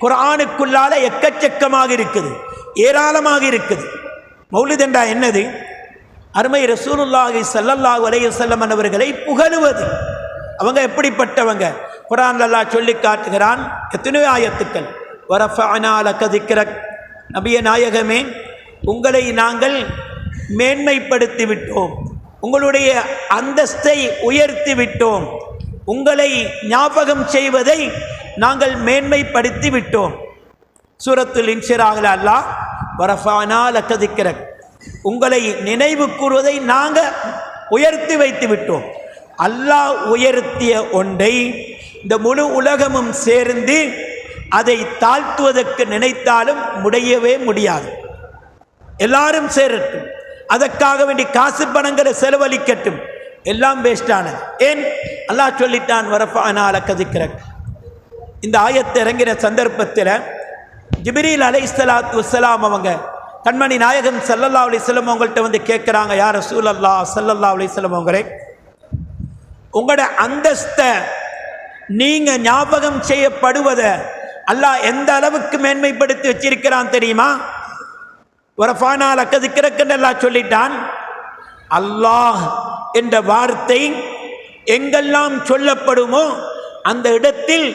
குர்ஆனுக்குள்ளால எக்கச்சக்கமாக இருக்குது, ஏராளமாக இருக்குது. மௌலித் என்றா என்னது? அருமை ரசூலுல்லாஹி ஸல்லல்லாஹு அலைஹி வஸல்லம் அவர்களை புகழுவது. அவங்க எப்படிப்பட்டவங்க? குர்ஆன்ல அல்லாஹ் சொல்லி காட்டுகிறான். எத்தனையோ ஆயத்துக்கள். வரஃபஅனா லக திக்ரக், நபியே நாயகமே உங்களை நாங்கள் மேன்மைப்படுத்தி விட்டோம், உங்களுடைய அந்தஸ்தை உயர்த்தி விட்டோம், உங்களை ஞாபகம் செய்வதை நாங்கள் மேன்மைப்படுத்தி விட்டோம். சூரத்துல் இன்ஷிராஹ்ல அல்லாஹ் வரஃபஅனா லக திக்ரக், உங்களை நினைவு கூறுவதை நாங்கள் உயர்த்தி வைத்து விட்டோம். அல்லாஹ் உயர்த்திய ஒன்றை இந்த முழு உலகமும் சேர்ந்து அதை தாழ்த்துவதற்கு நினைத்தாலும் முடியவே முடியாது. எல்லாரும் சேரட்டும், அதற்காக வேண்டி காசு பணங்களை செலவழிக்கட்டும், எல்லாம் வேஸ்டானது. ஏன்? அல்லாஹ் சொல்லிட்டான் வரஃபஅனா லக திக்ரக். இந்த ஆயத்தை இறங்கின சந்தர்ப்பத்தில் ஜிப்ரீல் அலைஹிஸ்ஸலாத்து வஸ்ஸலாம் அவங்க கண்மணி நாயகம் ஸல்லல்லாஹு அலைஹி வஸல்லம் அவங்கள்ட்ட வந்து கேட்குறாங்க, யா ரசூலல்லாஹ் ஸல்லல்லாஹு அலைஹி வஸல்லம் அவங்களே, உங்களோட அந்தஸ்தை நீங்கள் ஞாபகம் செய்யப்படுவதை அல்லாஹ் எந்த அளவுக்கு மேன்மைப்படுத்தி வச்சிருக்கிறான் தெரியுமா? வரஃபஅனா லக திக்ரக்னு அல்லாஹ் சொல்லிட்டான். அல்லாஹ் என்ற வார்த்தை எங்கெல்லாம் சொல்லப்படுமோ அந்த இடத்தில்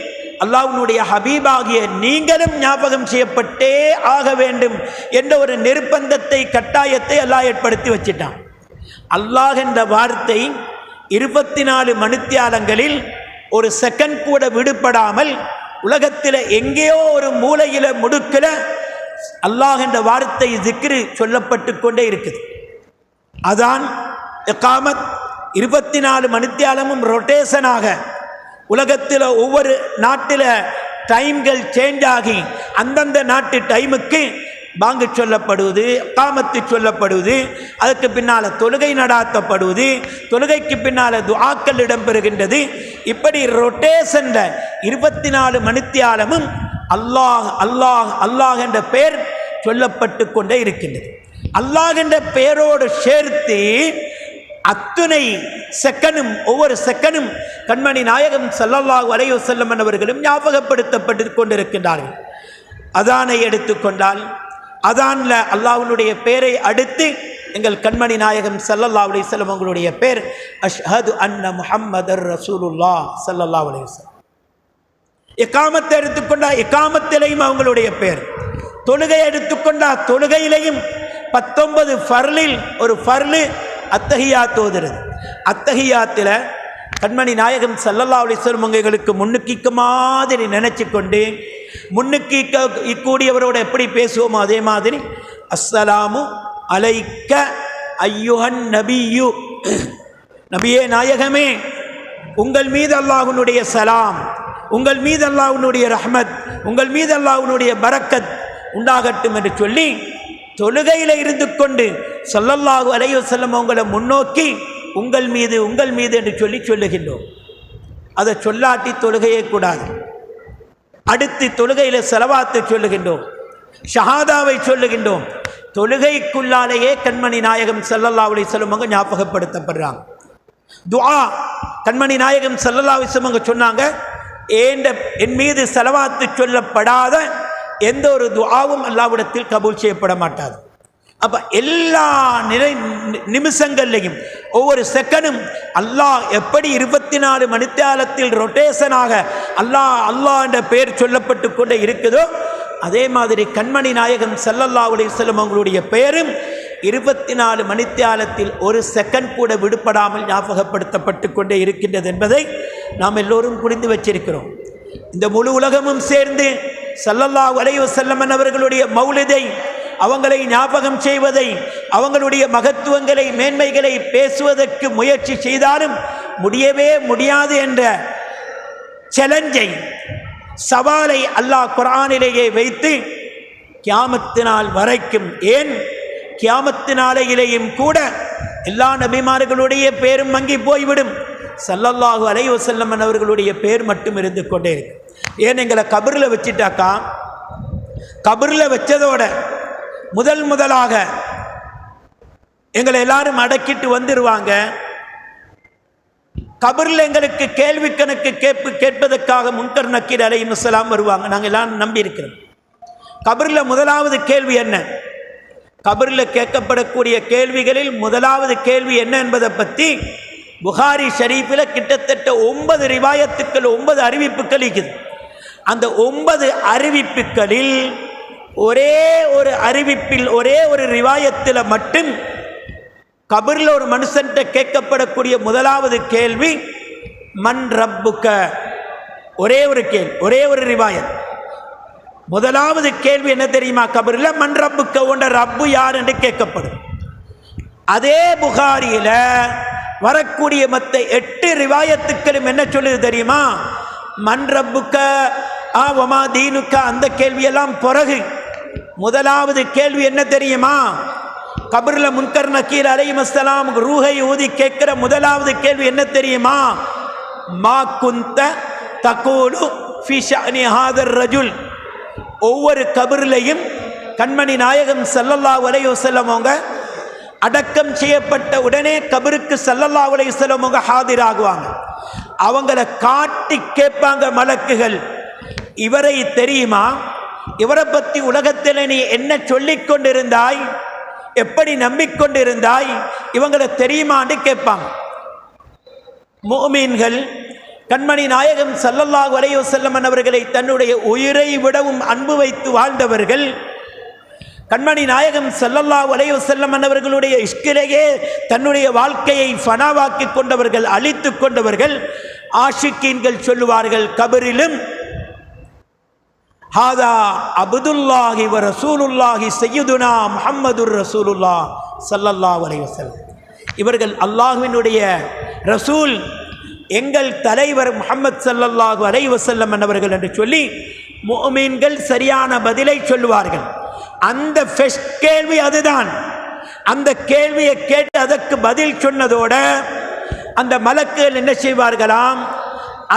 அல்லாஹ்வுடைய ஹபீபாகிய நீங்களும் ஞாபகம் செய்யப்பட்டே ஆக வேண்டும் என்ற ஒரு நிர்பந்தத்தை, கட்டாயத்தை அல்லாஹ் ஏற்படுத்தி வச்சிட்டான். அல்லாஹ் என்ற வார்த்தை 24 மணித்தியாலங்களில் ஒரு செகண்ட் கூட விடுபடாமல் உலகத்தில் எங்கேயோ ஒரு மூலையில் முடுக்கில் அல்லாஹ் என்ற வார்த்தை திக்ரு சொல்லப்பட்டு கொண்டே இருக்குது. அதான் இகாமத் 24 மணித்தியாலமும் ரொட்டேஷனாக உலகத்தில் ஒவ்வொரு நாட்டில் டைம்கள் சேஞ்ச் ஆகி அந்தந்த நாட்டு டைமுக்கு பாங்கு சொல்லப்படுவது, இகாமத்து சொல்லப்படுவது, அதுக்கு பின்னால் தொழுகை நடாத்தப்படுவது, தொழுகைக்கு பின்னால் துஆக்கள் இடம்பெறுகின்றது. இப்படி ரொட்டேஷன்ல 24 மணித்தியாலமும் அல்லாஹ் அல்லாஹ் அல்லாஹ் என்ற பெயர் சொல்லப்பட்டு கொண்டே இருக்கின்றது. அல்லாஹ் என்ற பெயரோடு சேர்த்து அத்துணை செகண்டும் ஒவ்வொரு செகண்டும் கண்மணி நாயகம் ஸல்லல்லாஹு அலைஹி வஸல்லம் அவர்களும் ஞாபகப்படுத்தப்பட்டு கொண்டிருக்கின்றார்கள். அதானை எடுத்துக்கொண்டால் அதான்ல அல்லாஹ்வுடைய பெயரை அடுத்து எங்கள் கண்மணி நாயகம் ஸல்லல்லாஹு அலைஹி வஸல்லம் அவர்களுடைய பெயர் அஷ்ஹது அன்ன முஹம்மதர் ரசூலுல்லாஹ் ஸல்லல்லாஹு அலைஹி வஸல்லம். இகாமத்தை எடுத்துக்கொண்டால் இகாமத்திலையும் அவங்களுடைய பெயர். தொழுகை எடுத்துக்கொண்டால் தொழுகையிலையும் 19 ஃபர்லில் ஒரு ஃபர்லு அத்தஹியாத் ஓதுறது. அத்தஹியாத்தில் கண்மணி நாயகம் ஸல்லல்லாஹு அலைஹி வஸல்லம் அவங்களுக்கு முன்னுக்கு மாதிரி நினைச்சு கொண்டு முன்னுக்கு கூடியவரோட எப்படி பேசுவோமோ அதே மாதிரி அஸ்ஸலாமு அலைக்க ஐயுஹன் நபியு, நபியே நாயகமே உங்கள் மீது அல்லாஹ்வுடைய சலாம், உங்கள் மீது அல்லாஹ்வுடைய ரஹ்மத், உங்கள் மீது அல்லாஹ்வுடைய பரக்கத் உண்டாகட்டும் என்று சொல்லி தொழுகையில் இருந்து கொண்டு ஸல்லல்லாஹு அலைஹி வஸல்லம் அவங்களை முன்னோக்கி உங்கள் மீது என்று சொல்லி சொல்லுகின்றோம். அதை சொல்லாட்டி தொழுகையே கூடாது. அடுத்து தொழுகையில் ஸலவாத்து சொல்லுகின்றோம், ஷஹாதாவை சொல்லுகின்றோம். தொழுகைக்குள்ளாலேயே கண்மணி நாயகம் ஸல்லல்லாஹு அலைஹி வஸல்லம் அவங்க ஞாபகப்படுத்தப்படுறாங்க. துஆ கண்மணி நாயகம் ஸல்லல்லாஹு அலைஹி வஸல்லம் அவங்க சொன்னாங்க, என் மீது ஸலவாத்து சொல்லப்படாத எந்த ஒரு துஆவும் அல்லாஹ்விடத்தில் கபூல் செய்யப்பட மாட்டாது. அப்ப எல்லா நிமிஷங்கள்லையும் ஒவ்வொரு செகண்டும் அல்லாஹ் எப்படி 24 மணித்தியாலத்தில் ரொட்டேஷனாக அல்லாஹ் அல்லாஹ் என்ற பெயர் சொல்லப்பட்டு கொண்டே இருக்குதோ அதே மாதிரி கண்மணி நாயகம் ஸல்லல்லாஹு அலைஹி வஸல்லம் அவங்களுடைய பெயரும் 24 மணித்தியாலத்தில் ஒரு செகண்ட் கூட விடுபடாமல் ஞாபகப்படுத்தப்பட்டு கொண்டே இருக்கின்றது என்பதை நாம் எல்லோரும் புரிந்து வச்சிருக்கிறோம். இந்த முழு உலகமும் சேர்ந்து ஸல்லல்லாஹு அலைஹி வஸல்லம் அவர்களுடைய மௌலிதை, அவங்களை ஞாபகம் செய்வதை, அவங்களுடைய மகத்துவங்களை மேன்மைகளை பேசுவதற்கு முயற்சி செய்தாலும் முடியவே முடியாது என்ற சேலஞ்சை, சவாலை அல்லாஹ் குர்ஆனிலேயே வைத்து கியாமத்து நாள் வரைக்கும், ஏன் கியாமத்து நாளையிலேயும் கூட எல்லா நபிமார்களுடைய பேரும் மங்கி போய்விடும், ஸல்லல்லாஹு அலைஹி வஸல்லம் அவர்களுடைய பேர் மட்டும் இருந்து கொண்டே இருக்கு. ஏன் எங்களை கபரில் வச்சுட்டாக்கா, கபரில் வச்சதோட முதலாக எங்களை எல்லாரும் அடக்கிட்டு வந்துடுவாங்க. கபரில் எங்களுக்கு கேள்வி கணக்கு கேட்பதற்காக முன்கர் நக்கீர் அலைஹிஸ்ஸலாம் வருவாங்க. நாங்கள் எல்லாம் நம்பி இருக்கிறோம். கபரில் முதலாவது கேள்வி என்ன? கபரில் கேட்கப்படக்கூடிய கேள்விகளில் முதலாவது கேள்வி என்ன என்பதை பற்றி புகாரி ஷரீஃபில் கிட்டத்தட்ட 9 ரிவாயத்துக்கள் 9 அறிவிப்புகள் இருக்குது. அந்த 9 அறிவிப்புகளில் ஒரே ஒரு அறிவிப்பில் ஒரே ஒரு ரிவாயத்தில் மட்டும் கபரில் ஒரு மனுஷன்கிட்ட கேட்கப்படக்கூடிய முதலாவது கேள்வி மன் ரப்புக்க. ஒரே ஒரு கேள்வி, ஒரே ஒரு ரிவாயத். முதலாவது கேள்வி என்ன தெரியுமா? கபரில் மன் ரப்புக்க, உண்ட ரப்பு யார் என்று கேட்கப்படும். அதே புகாரியில் வரக்கூடிய மற்ற 8 ரிவாயத்துக்களும் என்ன சொல்லுது தெரியுமா? மன் ரப்புக்க வமா தீனுக்க. அந்த கேள்வியெல்லாம் பிறகு முதலாவது கேள்வி என்ன தெரியுமா? கபரில் முன்கர் நக்கீர் அலைஹிஸ்ஸலாம் ரூஹை ஊதி கேட்கிற முதலாவது கேள்வி என்ன தெரியுமா? மா குந்த தகூலு ஃபீ ஷஅனி ஹாதர் ரஜுல். ஒவ்வொரு கபரிலையும் கண்மணி நாயகம் ஸல்லல்லாஹு அலைஹி வஸல்லம் அவங்க அடக்கம் செய்யப்பட்ட உடனே கபருக்கு ஸல்லல்லாஹு அலைஹி வஸல்லம் அவங்க ஹாதிராகுவாங்க. அவங்கள காட்டி கேட்பாங்க மலக்குகள், இவரை தெரியுமா? இவரை பற்றி உலகத்தில் நீ என்ன சொல்லிக் கொண்டிருந்தாய், எப்படி நம்பிக்கொண்டிருந்தாய், இவங்களை தெரியுமான்னு கேட்பாங்க. முஃமின்கள் கண்மணி நாயகம் ஸல்லல்லாஹு அலைஹி வஸல்லம் அவர்களை தன்னுடைய உயிரை விடவும் அன்பு வைத்து வாழ்ந்தவர்கள், கண்மணி நாயகம் ஸல்லல்லாஹு அலைஹி வஸல்லம் அவர்களுடைய இஷ்கிலேயே தன்னுடைய வாழ்க்கையை ஃபனாவாக்கி கொண்டவர்கள், அழித்து கொண்டவர்கள், ஆஷிக்கீன்கள் சொல்லுவார்கள் கபரிலும் ஹாதா அப்துல்லாஹி வ ரசூலுல்லாஹி சய்யிதுனா முஹம்மதுர் ரசூலுல்லாஹ் ஸல்லல்லாஹு அலைஹி வஸல்லம். இவர்கள் அல்லாஹ்வினுடைய ரசூல், எங்கள் தலைவர் முஹம்மது ஸல்லல்லாஹு அலைஹி வஸல்லம் அவர்கள் என்று சொல்லி முஃமின்கள் சரியான பதிலை சொல்லுவார்கள். அந்த ஃபர்ஸ்ட் கேள்வி அதுதான். அந்த கேள்வியை கேட்டு அதற்கு பதில் சொன்னதோட அந்த மலக்குகள் என்ன செய்வார்களாம்,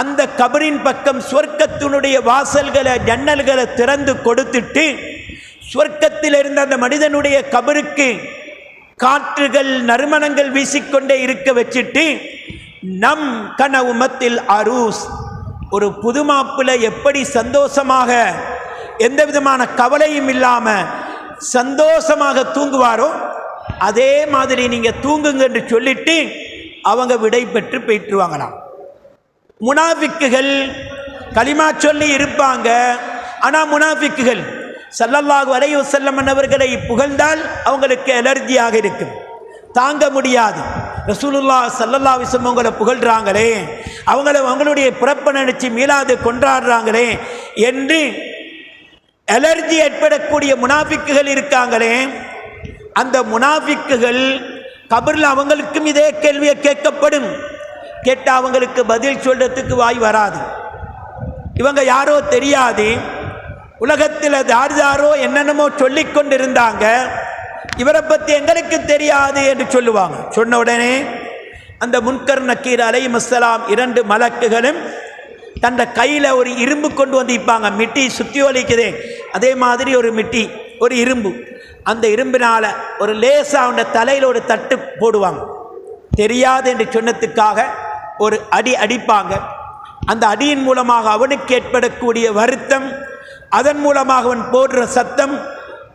அந்த கபரின் பக்கம் சொர்க்கத்தினுடைய வாசல்களை ஜன்னல்களை திறந்து கொடுத்துட்டு சொர்க்கத்தில் இருந்த அந்த மனிதனுடைய கபருக்கு காற்றுகள் நறுமணங்கள் வீசிக்கொண்டே இருக்க வச்சுட்டு நம் கனவுமத்தில் அரூஸ், ஒரு புது மாப்பிள்ளை எப்படி சந்தோஷமாக எந்த விதமான கவலையும் இல்லாம சந்தோஷமாக தூங்குவாரோ அதே மாதிரி நீங்க தூங்குங்க என்று சொல்லிட்டு அவங்க விடை பெற்று போயிட்டுருவாங்களாம். முனாஃபிக்குகள் கலிமா சொல்லி இருப்பாங்க, ஆனால் முனாஃபிக்குகள் ஸல்லல்லாஹு அலைஹி வஸல்லம் அவர்களை புகழ்ந்தால் அவங்களுக்கு அலர்ஜியாக இருக்கும், தாங்க முடியாது. ரசூலுல்லாஹ் ஸல்லல்லாஹு அலைஹி வஸல்லம் அவங்களை புகழ்றாங்களே, அவங்களுடைய பிறப்பை நினைச்சு மீலாது கொண்டாடுறாங்களே என்று அலர்ஜி ஏற்படக்கூடிய முனாஃபிக்குகள் இருக்காங்களே, அந்த முனாஃபிக்குகள் கபரில் அவங்களுக்கும் இதே கேள்வியை கேட்கப்படும். கேட்டால் அவங்களுக்கு பதில் சொல்றதுக்கு வாய் வராது. இவங்க யாரோ தெரியாது, உலகத்தில் யாரோ என்னென்னமோ சொல்லிக் கொண்டிருந்தாங்க, இவரை பற்றி எங்களுக்கு தெரியாது என்று சொல்லுவாங்க. சொன்ன உடனே அந்த முன்கர் நக்கீர் அலைஹிஸ்ஸலாம் 2 மலக்குகளும் தன்னை கையில் ஒரு இரும்பு கொண்டு வந்து வைப்பாங்க. மிட்டி சுற்றி ஒலிக்குதே அதே மாதிரி ஒரு மிட்டி, ஒரு இரும்பு. அந்த இரும்பினால் ஒரு லேசாக அவன் தலையில் ஒரு தட்டு போடுவாங்க. தெரியாது என்று சொன்னதுக்காக ஒரு அடி அடிப்பாங்க. அந்த அடியின் மூலமாக அவனுக்கு ஏற்படக்கூடிய வருத்தம், அதன் மூலமாக அவன் போடுற சத்தம்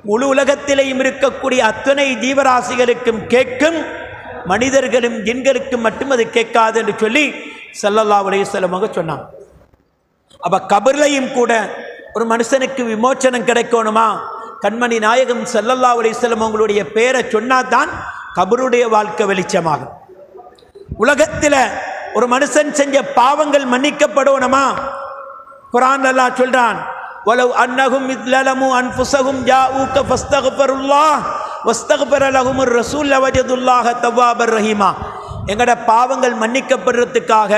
முழு உலகத்திலேயும் இருக்கக்கூடிய அத்தனை ஜீவராசிகளுக்கும் கேட்கும், மனிதர்களும் ஜின்களுக்கும் மட்டும் அது கேட்காது என்று சொல்லி ஸல்லல்லாஹு அலைஹி வஸல்லம் சொன்னாங்க. அப்போ கபர்லையும் கூட ஒரு மனுஷனுக்கு விமோச்சனம் கிடைக்கணுமா, கண்மணி நாயகம் ஸல்லல்லாஹு அலைஹி வஸல்லம் அவங்களுடைய பேரை சொன்னால் தான் கபருடைய வாழ்க்கை வெளிச்சமாகும். உலகத்தில் ஒரு மனுஷன் செஞ்ச பாவங்கள் மன்னிக்கப்படணுமா, குர்ஆன் அல்லாஹ் சொல்றான், வலவ் அன்னஹும் இத்லலமு அன்ஃபுஸஹும் ஜாஊக ஃபஸ்தக்ஃபிருல்லாஹ் வஸ்தக்ஃபர லஹுமுர் ரசூல் லவஜதுல்லாஹ தவ்வாபர் ரஹீமா. எங்கட பாவங்கள் மன்னிக்கப்படுறதுக்காக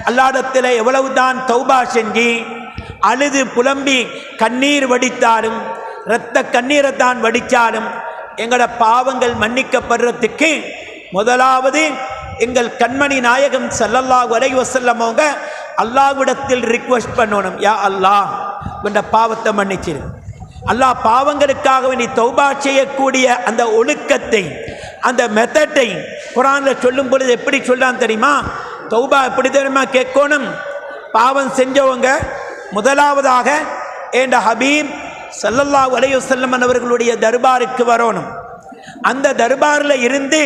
அல்லாஹ்விடத்தில் எவ்வளவுதான் தௌபா செஞ்சு அழுது புலம்பி கண்ணீர் வடித்தாலும், இரத்த கண்ணீரை தான் வடித்தாலும் எங்கட பாவங்கள் மன்னிக்கப்படுறதுக்கு முதலாவது எங்கள் கண்மணி நாயகம் ஸல்லல்லாஹு அலைஹி வஸல்லம் அவங்க அல்லாஹ்விடத்தில் ரிக்வெஸ்ட் பண்ணணும், யா அல்லாஹ் என்ற பாவத்தை மன்னிச்சிரு. அல்லாஹ் பாவங்களுக்காக நீ தௌபா செய்யக்கூடிய அந்த ஒழுக்கத்தை, அந்த மெத்தட்டை குர்ஆனில் சொல்லும் பொழுது எப்படி சொல்றான் தெரியுமா? தௌபா எப்படி தெரியுமா கேட்கணும்? பாவம் செஞ்சவங்க முதலாவதாக ஏண்ட ஹபீப் ஸல்லல்லாஹு அலைஹி வஸல்லம் அவர்களுடைய தர்பாருக்கு வரணும். அந்த தர்பாரில் இருந்து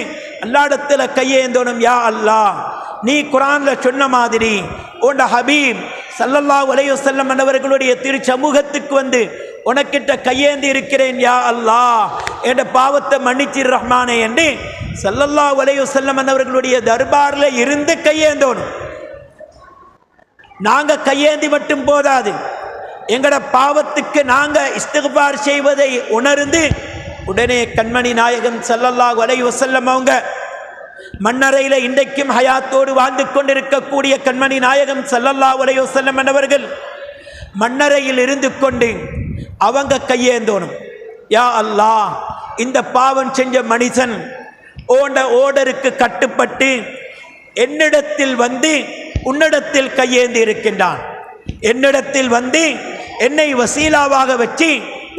அல்லாஹ்விடத்தில் கையேந்தோணும், யா அல்லாஹ் நீ குர்ஆனில் சொன்ன மாதிரி உன்ட ஹபீப் ஸல்லல்லாஹு அலைஹி வஸல்லம் அவர்களுடைய திரு சமூகத்துக்கு வந்து உனக்கிட்ட கையேந்தி இருக்கிறேன், யா அல்லாஹ் என்ற பாவத்தை மன்னிச்சிர் ரஹ்மானே என்று ஸல்லல்லாஹு அலைஹி வஸல்லம் அவர்களுடைய தர்பாரில் இருந்து கையேந்தோணும். நாங்கள் கையேந்தி மட்டும் போதாது, எங்கட பாவத்துக்கு நாங்கள் இஸ்திக்பார் செய்வதை உணர்ந்து உடனே கண்மணி நாயகம் ஸல்லல்லாஹு அலைஹி வஸல்லம் அவங்க மண்ணறையில் இன்றைக்கும் ஹயாத்தோடு வாழ்ந்து கொண்டிருக்கக்கூடிய கண்மணி நாயகம் ஸல்லல்லாஹு அலைஹி வஸல்லம் அவர்கள் மண்ணறையில் இருந்து கொண்டு அவங்க கையேந்தோணும், யா அல்லாஹ் இந்த பாவம் செஞ்ச மனிதன் ஓடருக்கு கட்டுப்பட்டு என்னிடத்தில் வந்து உன்னிடத்தில் கையேந்தி இருக்கின்றான், என்னிடத்தில் வந்து என்னை வசீலாவாக வச்சு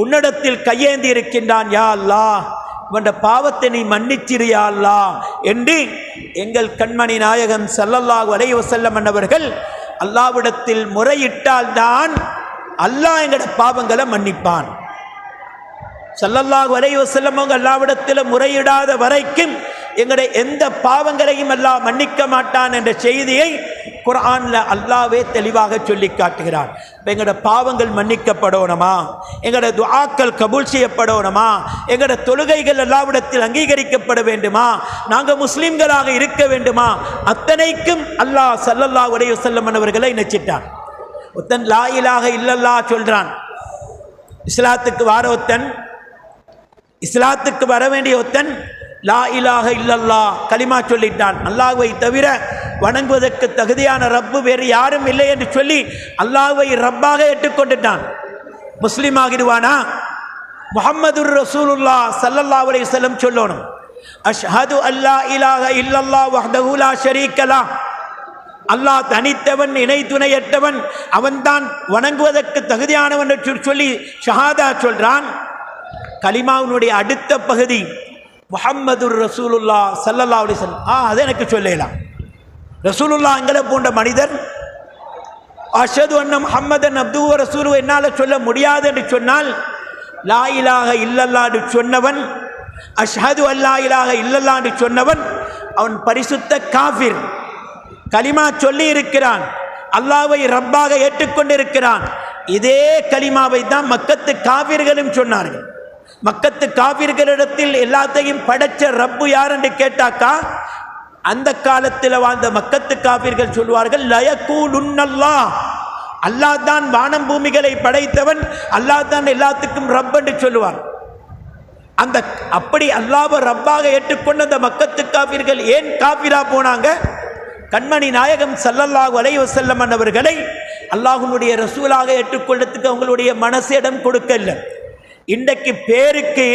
உன்னிடத்தில் கையேந்தி இருக்கின்றான், யா அல்லாஹ் இவன் பாவத்தை நீ மன்னிச்சிரு யா அல்லாஹ் என்று எங்கள் கண்மணி நாயகம் ஸல்லல்லாஹு அலைஹி வஸல்லம் அவர்கள் அல்லாஹ்விடத்தில் முறையிட்டால் தான் அல்லாஹ் எங்கட பாவங்களை மன்னிப்பான். ஸல்லல்லாஹு அலைஹி வஸல்லம் அவங்க அல்லாஹ்விடத்தில் முறையிடாத வரைக்கும் எங்களுடைய எந்த பாவங்களையும் அல்லாஹ் மன்னிக்க மாட்டான் என்ற செய்தியை குர்ஆனில் அல்லாஹ்வே தெளிவாக சொல்லி காட்டுகிறான். எங்களோட பாவங்கள் மன்னிக்கப்படணுமா, எங்களோட துஆக்கள் கபூல் செய்யப்படணுமா, எங்களோட தொழுகைகள் அல்லாஹ்விடத்தில் அங்கீகரிக்கப்பட வேண்டுமா, நாங்கள் முஸ்லிம்களாக இருக்க வேண்டுமா, அத்தனைக்கும் அல்லாஹ் ஸல்லல்லாஹு அலைஹி வஸல்லம் அவர்களை நினைச்சிட்டான். ஒருத்தன் லா இலாஹ இல்லல்லாஹ் சொல்றான், இஸ்லாத்துக்கு இஸ்லாத்துக்கு வர வேண்டிய ஒருத்தன் லா இலாஹ இல்லல்லாஹ் கலிமா சொல்லிட்டான், அல்லாஹ்வை தவிர வணங்குவதற்கு தகுதியான ரப்பு வேறு யாரும் இல்லை என்று சொல்லி அல்லாஹ்வை ரப்பாக ஏற்றுக்கொண்டுட்டான். முஸ்லீம் ஆகிடுவானா? முஹம்மதுர் ரசூலுல்லாஹ் ஸல்லல்லாஹு அலைஹி வஸல்லம் சொல்லணும். அஷ்ஹது அல்லா இலாஹ இல்லல்லாஹ் வஹ்தஹு லா ஷரீக லஹ், அல்லாஹ் தனித்தவன், இணை துணையற்றவன், அவன்தான் வணங்குவதற்கு தகுதியானவன் என்று சொல்லி ஷஹாதா சொல்றான். கலிமாவுடைய அடுத்த பகுதி முஹம்மதுர் ரசூலுல்லாஹ் ஸல்லல்லாஹு அலைஹி வஸல்லம். அதை எனக்கு சொல்லலாம். ரசூலுல்லாஹ் எங்களை போன்ற மனிதர் அஷ்ஹது அன்ன முஹம்மதன் அப்துஹு வ ரசூலுஹு என்னால் சொல்ல முடியாது என்று சொன்னால், லா இலாஹ இல்லல்லாஹ் என்று சொன்னவன், அஷ்ஹது அல்லா இலாஹ இல்லல்லாஹ் என்று சொன்னவன் அவன் பரிசுத்த காஃபிர். கலிமா சொல்லி இருக்கிறான், அல்லாஹ்வை ரப்பாக ஏற்றுக்கொண்டிருக்கிறான். இதே கலிமாவை தான் மக்கத்து காஃபிர்களும் சொன்னார்கள். மக்கத்து காஃபிர்களிடத்தில் எல்லாத்தையும் படைச்ச ரப்பு யார் என்று கேட்டாக்கா, அந்த காலத்தில் வாழ்ந்த மக்கத்து காஃபிர்கள் சொல்வார்கள், லயக்கூலுன்னல்லாஹ், அல்லாஹ் தான் வானம் பூமிகளை படைத்தவன், அல்லாஹ் தான் எல்லாத்துக்கும் ரப் என்று சொல்லுவான். அந்த அப்படி அல்லாஹ்வை ரப்பாக ஏற்றுக்கொண்ட அந்த மக்கத்து காஃபிர்கள் ஏன் காஃபிரா போனாங்க? கண்மணி நாயகம் ஸல்லல்லாஹு அலைஹி வஸல்லம் அவர்களை அல்லாஹ்வுடைய ரசூலாக ஏற்றுக்கொள்றதுக்கு அவங்களுடைய மனசு இடம் கொடுக்கல. இன்றைக்கு பேருக்கு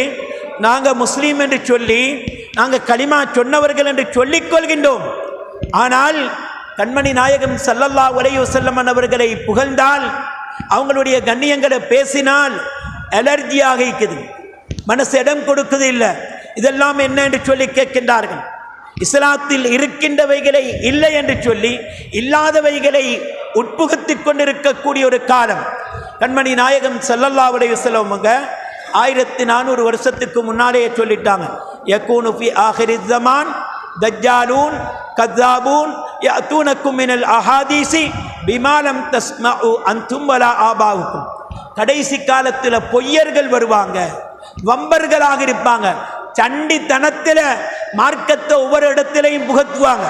நாங்கள் முஸ்லீம் என்று சொல்லி நாங்கள் கலிமா சொன்னவர்கள் என்று சொல்லிக் கொள்கின்றோம். ஆனால் கண்மணி நாயகம் ஸல்லல்லாஹு அலைஹி வஸல்லம் அவர்களை புகழ்ந்தால், அவங்களுடைய கண்ணியங்களை பேசினால் அலர்ஜியாக இருக்குது, மனசு இடம் கொடுக்குது இல்லை. இதெல்லாம் என்ன என்று சொல்லி கேட்கின்றார்கள். இஸ்லாத்தில் இருக்கின்றவைகளை இல்லை என்று சொல்லி இல்லாதவைகளை உட்புகுத்திக் கொண்டிருக்கக்கூடிய ஒரு காலம். கண்மணி நாயகம் ஸல்லல்லாஹு அலைஹி வஸல்லம் 1400 வருஷத்துக்கு முன்னாலேயே சொல்லிட்டாங்க, யகூனு ஃபி ஆஹிரிஸ் ஸமான் தஜ்ஜாலூன் கஸாபூன் யஅதூனக்கும் மினல் அஹாதீஸி பிமா லம் தஸ்மஉ அன்தும் வலா ஆபாவுக்கும். கடைசி காலத்தில் பொய்யர்கள் வருவாங்க, வம்பர்களாக இருப்பாங்க, சண்டித்தனத்தில் மார்க்கத்தை ஒவ்வொரு இடத்திலையும் புகத்துவாங்க.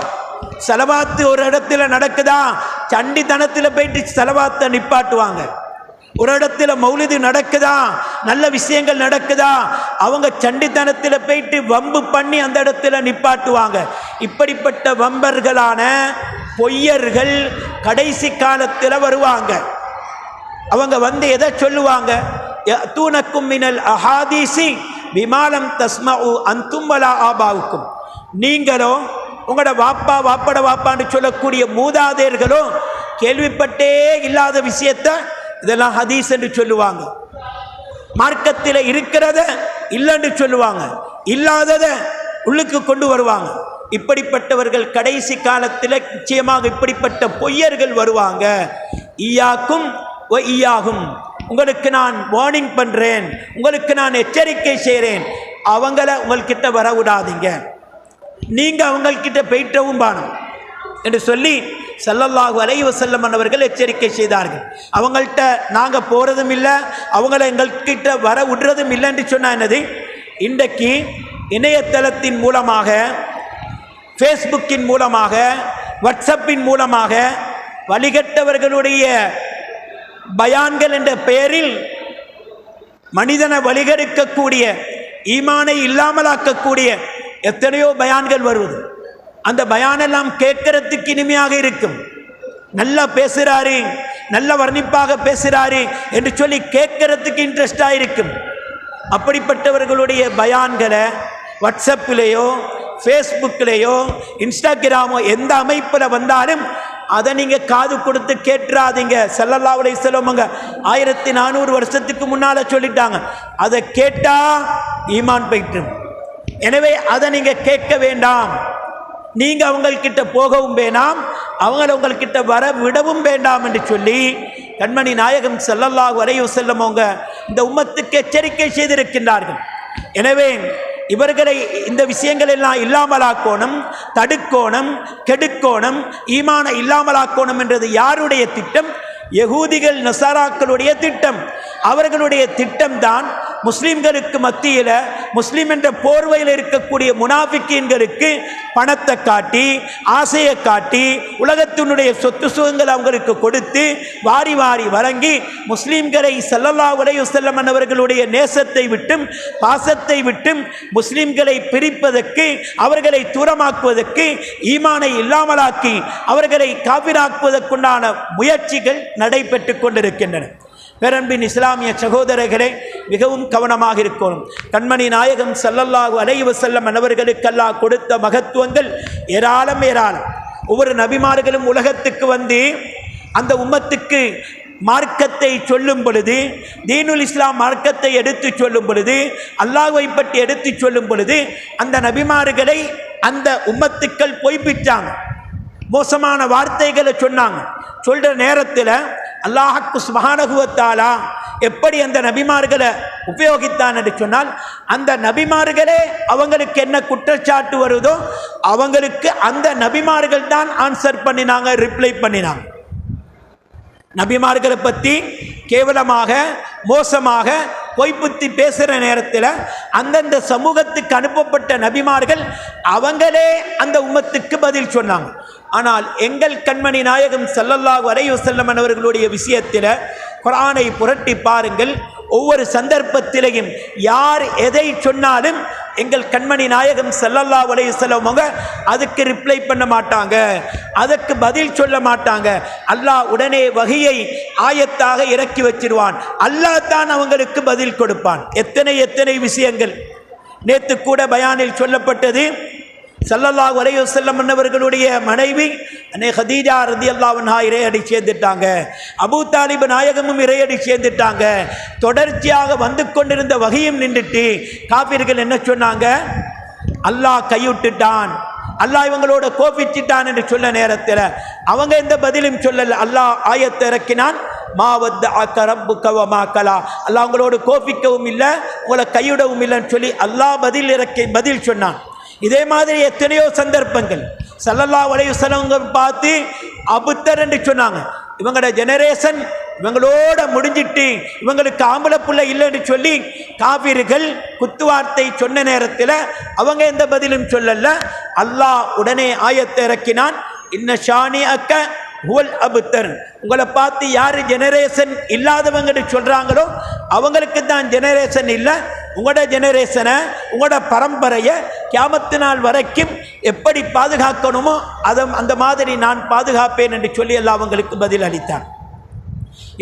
செலவாத்து ஒரு இடத்துல நடக்குதா, சண்டித்தனத்தில் போயிட்டு செலவாத்தை நிப்பாட்டுவாங்க. ஒரு இடத்துல மௌலிது நடக்குதா, நல்ல விஷயங்கள் நடக்குதா, அவங்க சண்டித்தனத்தில் போயிட்டு வம்பு பண்ணி அந்த இடத்துல நிப்பாட்டுவாங்க. இப்படிப்பட்ட வம்பர்களான பொய்யர்கள் கடைசி காலத்தில் வருவாங்க. அவங்க வந்து எதை சொல்லுவாங்க? யஅதூனக்கும் மினல் அஹாதீஸி பிமா லம் தஸ்மஉ அன்தும் வலா ஆபாவுக்கும். நீங்களோ உங்களோட வாப்பா வாப்பட வாப்பான்னு சொல்லக்கூடிய மூதாதையர்களோ கேள்விப்பட்டே இல்லாத விஷயத்தை இதெல்லாம் ஹதீஸ் என்று சொல்லுவாங்க. மார்க்கத்தில் இருக்கிறத இல்லைன்னு சொல்லுவாங்க, இல்லாததை உள்ளுக்கு கொண்டு வருவாங்க. இப்படிப்பட்டவர்கள் கடைசி காலத்தில் நிச்சயமாக இப்படிப்பட்ட பொய்யர்கள் வருவாங்க. ஈயாக்கும் வ ஈயாகும், உங்களுக்கு நான் வார்னிங் பண்ணுறேன், உங்களுக்கு நான் எச்சரிக்கை செய்கிறேன், அவங்கள உங்கள்கிட்ட வர விடாதீங்க, நீங்கள் அவங்கள்கிட்ட போயிட்டவும் பானம் என்று சொல்லி ஸல்லல்லாஹு அலைஹி வஸல்லம் அவர்கள் எச்சரிக்கை செய்தார்கள். அவங்கள்ட்ட நாங்கள் போகிறதும் இல்லை, அவங்கள எங்கள்கிட்ட வர விடுறதும் இல்லை என்று சொன்னால் என்னது? இன்றைக்கு இணையதளத்தின் மூலமாக, ஃபேஸ்புக்கின் மூலமாக, வாட்ஸ்அப்பின் மூலமாக வழிகட்டவர்களுடைய பயான்கள் என்ற பெயரில் மனிதனை வழிகெடுக்கக்கூடிய, ஈமானை இல்லாமலாக்கக்கூடிய எத்தனையோ பயான்கள் வருவது. அந்த பயானெல்லாம் கேட்கறதுக்கு இனிமையாக இருக்கும். நல்லா பேசுகிறாரு, நல்ல வர்ணிப்பாக பேசுகிறாரு என்று சொல்லி கேட்கறதுக்கு இன்ட்ரெஸ்டாக இருக்கும். அப்படிப்பட்டவர்களுடைய பயான்களை வாட்ஸ்அப்பிலேயோ ஃபேஸ்புக்கிலேயோ இன்ஸ்டாகிராமோ எந்த அமைப்பில் வந்தாலும் அதை நீங்கள் காது கொடுத்து கேட்டுறாதீங்க. ஸல்லல்லாஹு அலைஹி வஸல்லம் 1400 வருஷத்துக்கு முன்னால் சொல்லிட்டாங்க, அதை கேட்டால் ஈமான் போயிட்டு. எனவே அதை நீங்கள் கேட்க வேண்டாம், நீங்கள் அவங்கக்கிட்ட போகவும் வேண்டாம், அவங்கள உங்கள்கிட்ட வர விடவும் வேண்டாம் என்று சொல்லி கண்மணி நாயகம் ஸல்லல்லாஹு அலைஹி வஸல்லம் அவங்க இந்த உம்மத்துக்கு எச்சரிக்கை செய்திருக்கின்றார்கள். எனவே இவர்களை இந்த விஷயங்கள் எல்லாம் இல்லாமலாக்கோணும், தடுக்கோணும், கெடுக்கோணும், ஈமான இல்லாமலாக்கோணும் என்றது யாருடைய திட்டம்? யகூதிகள் நசாராக்களுடைய திட்டம். அவர்களுடைய திட்டம்தான் முஸ்லிம்களுக்கு மத்தியில் முஸ்லிம் என்ற போர்வையில் இருக்கக்கூடிய முனாஃபிக்கீன்களுக்கு பணத்தை காட்டி, ஆசையை காட்டி, உலகத்தினுடைய சொத்து சுகங்களை அவங்களுக்கு கொடுத்து வாரி வாரி வழங்கி முஸ்லிம்களை ஸல்லல்லாஹு அலைஹி வஸல்லம் அவர்களுடைய நேசத்தை விட்டும் பாசத்தை விட்டும் முஸ்லிம்களை பிரிப்பதற்கு, அவர்களை தூரமாக்குவதற்கு, ஈமானை இல்லாமலாக்கி அவர்களை காபிராக்குவதற்குண்டான முயற்சிகள் நடைபெற்று கொண்டிருக்கின்றன. பேரன்பின் இஸ்லாமிய சகோதரர்களே, மிகவும் கவனமாக இருக்கணும். கண்மணி நாயகம் ஸல்லல்லாஹு அலைஹி வஸல்லம் அவர்களுக்கு அல்லாஹ் கொடுத்த மகத்துவங்கள் ஏராளம் ஏராளம். ஒவ்வொரு நபிமார்களும் உலகத்துக்கு வந்து அந்த உம்மத்துக்கு மார்க்கத்தை சொல்லும் பொழுது, தீனுல் இஸ்லாம் மார்க்கத்தை எடுத்து சொல்லும் பொழுது, அல்லாஹ்வை பற்றி எடுத்து சொல்லும் பொழுது, அந்த நபிமார்களை அந்த உம்மத்துக்கள் பொய்ப்பிச்சாங்க, மோசமான வார்த்தைகளை சொன்னாங்க. சொல்ற நேரத்தில் அல்லாஹ் சுப்ஹானஹு வ தஆலா எப்படி அந்த நபிமார்களை உபயோகித்தான் என்று சொன்னால், அந்த நபிமார்களே அவங்களுக்கு என்ன குற்றச்சாட்டு வருதோ அவங்களுக்கு அந்த நபிமார்கள் தான் ஆன்சர் பண்ணினாங்க, ரிப்ளை பண்ணினாங்க. நபிமார்களை பற்றி கேவலமாக மோசமாக பொய்ப்புத்தி பேசுகிற நேரத்தில் அந்தந்த சமூகத்துக்கு அனுப்பப்பட்ட நபிமார்கள் அவங்களே அந்த உம்மத்துக்கு பதில் சொன்னாங்க. ஆனால் எங்கள் கண்மணி நாயகம் ஸல்லல்லாஹு அலைஹி வஸல்லம் அவர்களுடைய விஷயத்தில் குர்ஆனை புரட்டி பாருங்கள். ஒவ்வொரு சந்தர்ப்பத்திலையும் யார் எதை சொன்னாலும் எங்கள் கண்மணி நாயகம் ஸல்லல்லாஹு அலைஹி வஸல்லம் அவங்க அதுக்கு ரிப்ளை பண்ண மாட்டாங்க, அதற்கு பதில் சொல்ல மாட்டாங்க. அல்லாஹ் உடனே வஹியை ஆயத்தாக இறக்கி வச்சிருவான். அல்லாஹ் தான் அவங்களுக்கு பதில் கொடுப்பான். எத்தனை எத்தனை விஷயங்கள் நேற்று கூட பயானில் சொல்லப்பட்டது. ஸல்லல்லாஹு அலைஹி வஸல்லம் அவர்களுடைய மனைவி அன்னை ஹதீஜா ரலியல்லாஹு அன்ஹா இறையடி சேர்ந்துட்டாங்க. அபூ தாலிப் நாயகமும் இறையடி சேர்ந்துட்டாங்க. தொடர்ச்சியாக வந்து கொண்டிருந்த வகையும் நின்றுட்டு காபிர்கள் என்ன சொன்னாங்க? அல்லாஹ் கைவிட்டுட்டான், அல்லாஹ் இவங்களோட கோபிச்சிட்டான் என்று சொல்ல நேரத்தில் அவங்க எந்த பதிலும் சொல்லல. அல்லாஹ் ஆயத்தை இறக்கினான், மா வத்தஅக ரப்புக வ மா கலா, அல்லாஹ் உங்களோட கோபிக்கவும் இல்லை உங்களை கைவிடவும் இல்லைன்னு சொல்லி அல்லாஹ் பதில் சொன்னான். இதே மாதிரி எத்தனையோ சந்தர்ப்பங்கள் ஸல்லல்லாஹு அலைஹி வஸல்லம் பார்த்து அபுத்தர் என்று சொன்னாங்க. இவங்களோட ஜெனரேஷன் இவங்களோட முடிஞ்சிட்டு இவங்களுக்கு ஆம்பளை பிள்ளை இல்லைன்னு சொல்லி காபிர்கள் குத்துவார்த்தை சொன்ன நேரத்தில் அவங்க எந்த பதிலும் சொல்லல. அல்லாஹ் உடனே ஆயத்தை இறக்கினான், இன்ன ஷானி அக்க ஹுவல் அபுத்தர், உங்களை பார்த்து யார் ஜெனரேஷன் இல்லாதவங்கன்னு சொல்கிறாங்களோ அவங்களுக்கு தான் ஜெனரேஷன் இல்லை. உங்களோட ஜெனரேஷனை உங்களோட பரம்பரையை கியாமத்து நாள் வரைக்கும் எப்படி பாதுகாக்கணுமோ அந்த மாதிரி நான் பாதுகாப்பேன் என்று சொல்லி எல்லாம் அவங்களுக்கு பதில் அளித்தான்.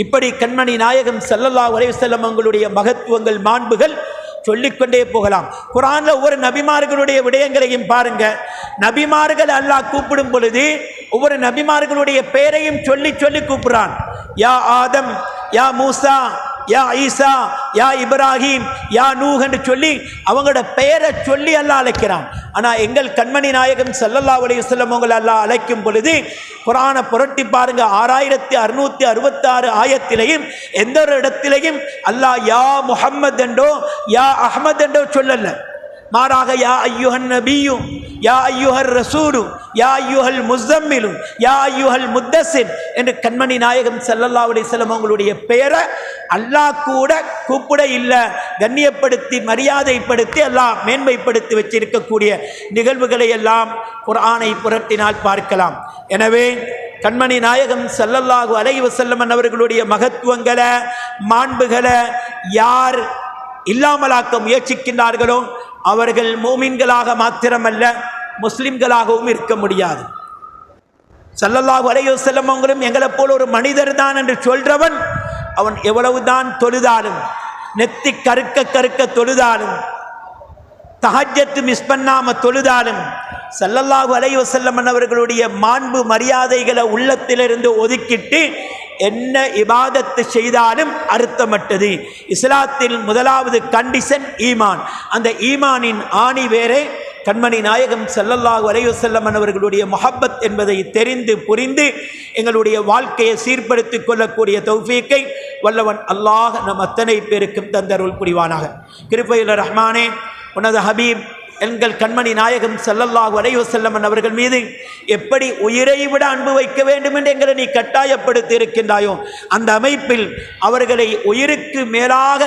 இப்படி கண்மணி நாயகம் ஸல்லல்லாஹு அலைஹி வஸல்லம் அவங்களுடைய மகத்துவங்கள் மாண்புகள் சொல்லிக்கொண்டே போகலாம். குர்ஆன்ல ஒவ்வொரு நபிமார்களுடைய விடயங்களையும் பாருங்க. நபிமார்கள் அல்லாஹ் கூப்பிடும் பொழுது ஒவ்வொரு நபிமார்களுடைய பெயரையும் சொல்லி சொல்லி கூப்பிடுறான். யா ஆதம், யா மூசா, யா ஈசா, யா இப்ராஹிம், யா நூஹ் என்று சொல்லி அவங்களோட பெயரை சொல்லி அல்லாஹ் அழைக்கிறான். ஆனால் எங்கள் கண்மணி நாயகம் ஸல்லல்லாஹு அலைஹி வஸல்லம் அவங்களை அல்லாஹ் அழைக்கும் பொழுது குர்ஆனை புரட்டி பாருங்க, 6666 ஆயத்திலையும் எந்த ஒரு இடத்திலையும் அல்லாஹ் யா முஹம்மத் என்றோ யா அஹ்மத் என்றோ சொல்லல. மாறாக யா ஐயுஹன் நபியு, யா ஐயுஹர் ரசூலு, யா ஐயுஹல் முஸம்மிலு, யா ஐயுஹல் முத்தஸிர் என்று கண்மணி நாயகம் ஸல்லல்லாஹு அலைஹி வஸல்லம் அவங்களுடைய பெயரை அல்லாஹ் கூட கூப்பிட இல்லை, கண்ணியப்படுத்தி மரியாதைப்படுத்தி அல்லாஹ் மேன்மைப்படுத்தி வச்சிருக்கக்கூடிய நிகழ்வுகளை எல்லாம் குர்ஆனை புரட்டினால் பார்க்கலாம். எனவே கண்மணி நாயகம் ஸல்லல்லாஹு அலைஹி வஸல்லம் அவர்களுடைய மகத்துவங்களை மாண்புகளை யார் இல்லாமலாக்க முயற்சிக்கின்றார்களோ அவர்கள் மூமின்களாக மாத்திரமல்ல முஸ்லிம்களாகவும் இருக்க முடியாது. ஸல்லல்லாஹு அலைஹி வஸல்லம் அவங்களும் எங்களை போல ஒரு மனிதர் தான் என்று சொல்றவன் அவன் எவ்வளவுதான் தொழுதாலும், நெத்தி கருக்க கருக்க தொழுதாலும், தஹஜ்ஜத் மிஸ் பண்ணாம தொழுதாலும், ஸல்லல்லாஹு அலைஹி வஸல்லம் அவர்களுடைய மாண்பு மரியாதைகளை உள்ளத்திலிருந்து ஒதுக்கிட்டு என்ன இபாதத்து செய்தாலும் அர்த்தமட்டது. இஸ்லாத்தில் முதலாவது கண்டிஷன் ஈமான். அந்த ஈமானின் ஆணி வேறே கண்மணி நாயகம் ஸல்லல்லாஹு அலைஹி வஸல்லம் அவர்களுடைய முஹப்பத் என்பதை தெரிந்து புரிந்து எங்களுடைய வாழ்க்கையை சீர்படுத்திக் கொள்ளக்கூடிய தௌஃபீக்கை வல்லவன் அல்லாஹ் நம் அத்தனை பேருக்கும் தந்தருள் புரிவானாக. கிருபையுள்ள ரஹ்மானே, உனது ஹபீப் எங்கள் கண்மணி நாயகம் ஸல்லல்லாஹு அலைஹி வஸல்லம் அவர்கள் மீது எப்படி உயிரை விட அன்பு வைக்க வேண்டும் என்று எங்களை நீ கட்டாயப்படுத்தி இருக்கின்றாயோ அந்த அமைப்பில் அவர்களை உயிருக்கு மேலாக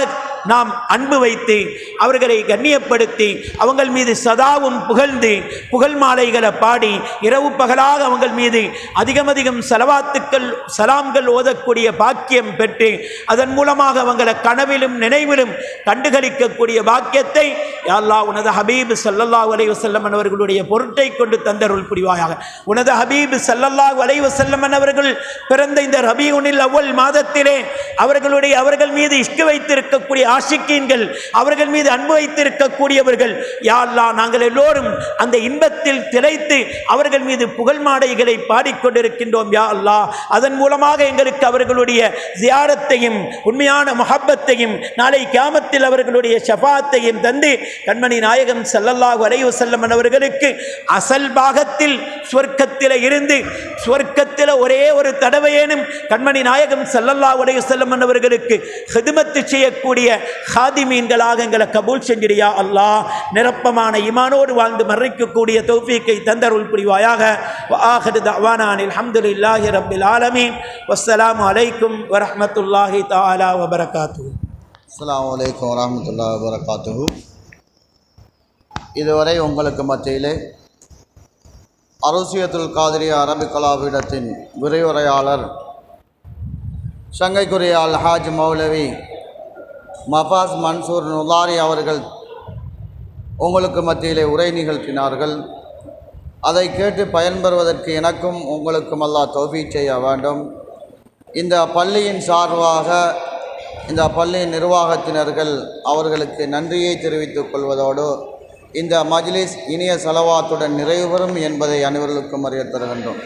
நாம் அன்பு வைத்து அவர்களை கண்ணியப்படுத்தி அவங்கள் மீது சதாவும் புகழ்ந்து புகழ் மாலைகளை பாடி இரவு பகலாக அவங்கள் மீது அதிகம் சலவாத்துக்கள் சலாம்கள் ஓதக்கூடிய பாக்கியம் பெற்று அதன் மூலமாக அவங்களை கனவிலும் நினைவிலும் கண்டுகளிக்கக்கூடிய பாக்கியத்தை யா அல்லாஹ் உனது ஹபீப் ஸல்லல்லாஹு அலைஹி வஸல்லம் அவர்களுடைய பொருட்டை கொண்டு தந்தருள் புரிவாயாக. உனது ஹபீப் ஸல்லல்லாஹு அலைஹி வஸல்லம் அவர்கள் பிறந்த இந்த ரபீஉல் அவ்வல் மாதத்திலே அவர்கள் மீது இஷ்கு வைத்திருக்கக்கூடிய ஆஷிக்கீன்கள், அவர்கள் மீது அன்பு வைத்திருக்கக்கூடியவர்கள், யா அல்லாஹ் நாங்கள் எல்லோரும் அந்த இன்பத்தில் திளைத்து அவர்கள் மீது புகழ் மாடைகளை பாடிக்கொண்டிருக்கின்றோம். யா அல்லாஹ் அதன் மூலமாக எங்களுக்கு அவர்களுடைய ஜியாரத்தையும் உண்மையான முஹப்பத்தையும் நாளை கியாமத்தில் அவர்களுடைய ஷஃபாஅத்தையும் தந்து கண்மணி நாயகம் ஸல்லல்லாஹு அலைஹி வஸல்லம் அவர்களுக்கு அசல் பாகத்தில் சொர்க்கத்தில் இருந்து சொர்க்கத்தில் ஒரே ஒரு தடவையேனும் கண்மணி நாயகம் ஸல்லல்லாஹு அலைஹி வஸல்லம் அவர்களுக்கு ஹிதமத் செய்யக்கூடிய ஹாதிமீன்களாக எங்களை கபூல் செஞ்சிரியா அல்லாஹ். நிரப்பமான ஈமானோடு வாழ்ந்து மரணிக்கக்கூடிய தௌஃபீக்கை தந்தருள் புரிவாயாக. வஆஹிரு தஅவானா அல்ஹம்துலில்லாஹி ரப்பில் ஆலமீன். வஸ்ஸலாமு அலைக்கும் வரஹ்மத்துல்லாஹி தஆலா வபரகாத்துஹு. அஸ்ஸலாமு அலைக்கும் வரஹ்மத்துல்லாஹி வபரகாத்துஹு. இதுவரை உங்களுக்கு மத்தியிலே அருசியத்துல் காதிரியா அரபிக் கலாபீடத்தின் விரிவுரையாளர் சங்கைக்குரிய அல்ஹாஜ் மௌலவி மஃபாஸ் மன்சூர் நுதாரி அவர்கள் உங்களுக்கு மத்தியிலே உரை நிகழ்த்தினார்கள். அதை கேட்டு பயன்பெறுவதற்கு எனக்கும் உங்களுக்கும் அல்லாஹ் தௌஃபீக் செய்ய வேண்டும். இந்த பள்ளியின் சார்பாக இந்த பள்ளியின் நிர்வாகத்தினர்கள் அவர்களுக்கு நன்றியை தெரிவித்துக் கொள்வதோடு இந்த மஜ்லிஸ் இனிய ஸலவாத்துடன் நிறைவு பெறும் என்பதை அனைவர்களுக்கும் அறிய தருகின்றோம்.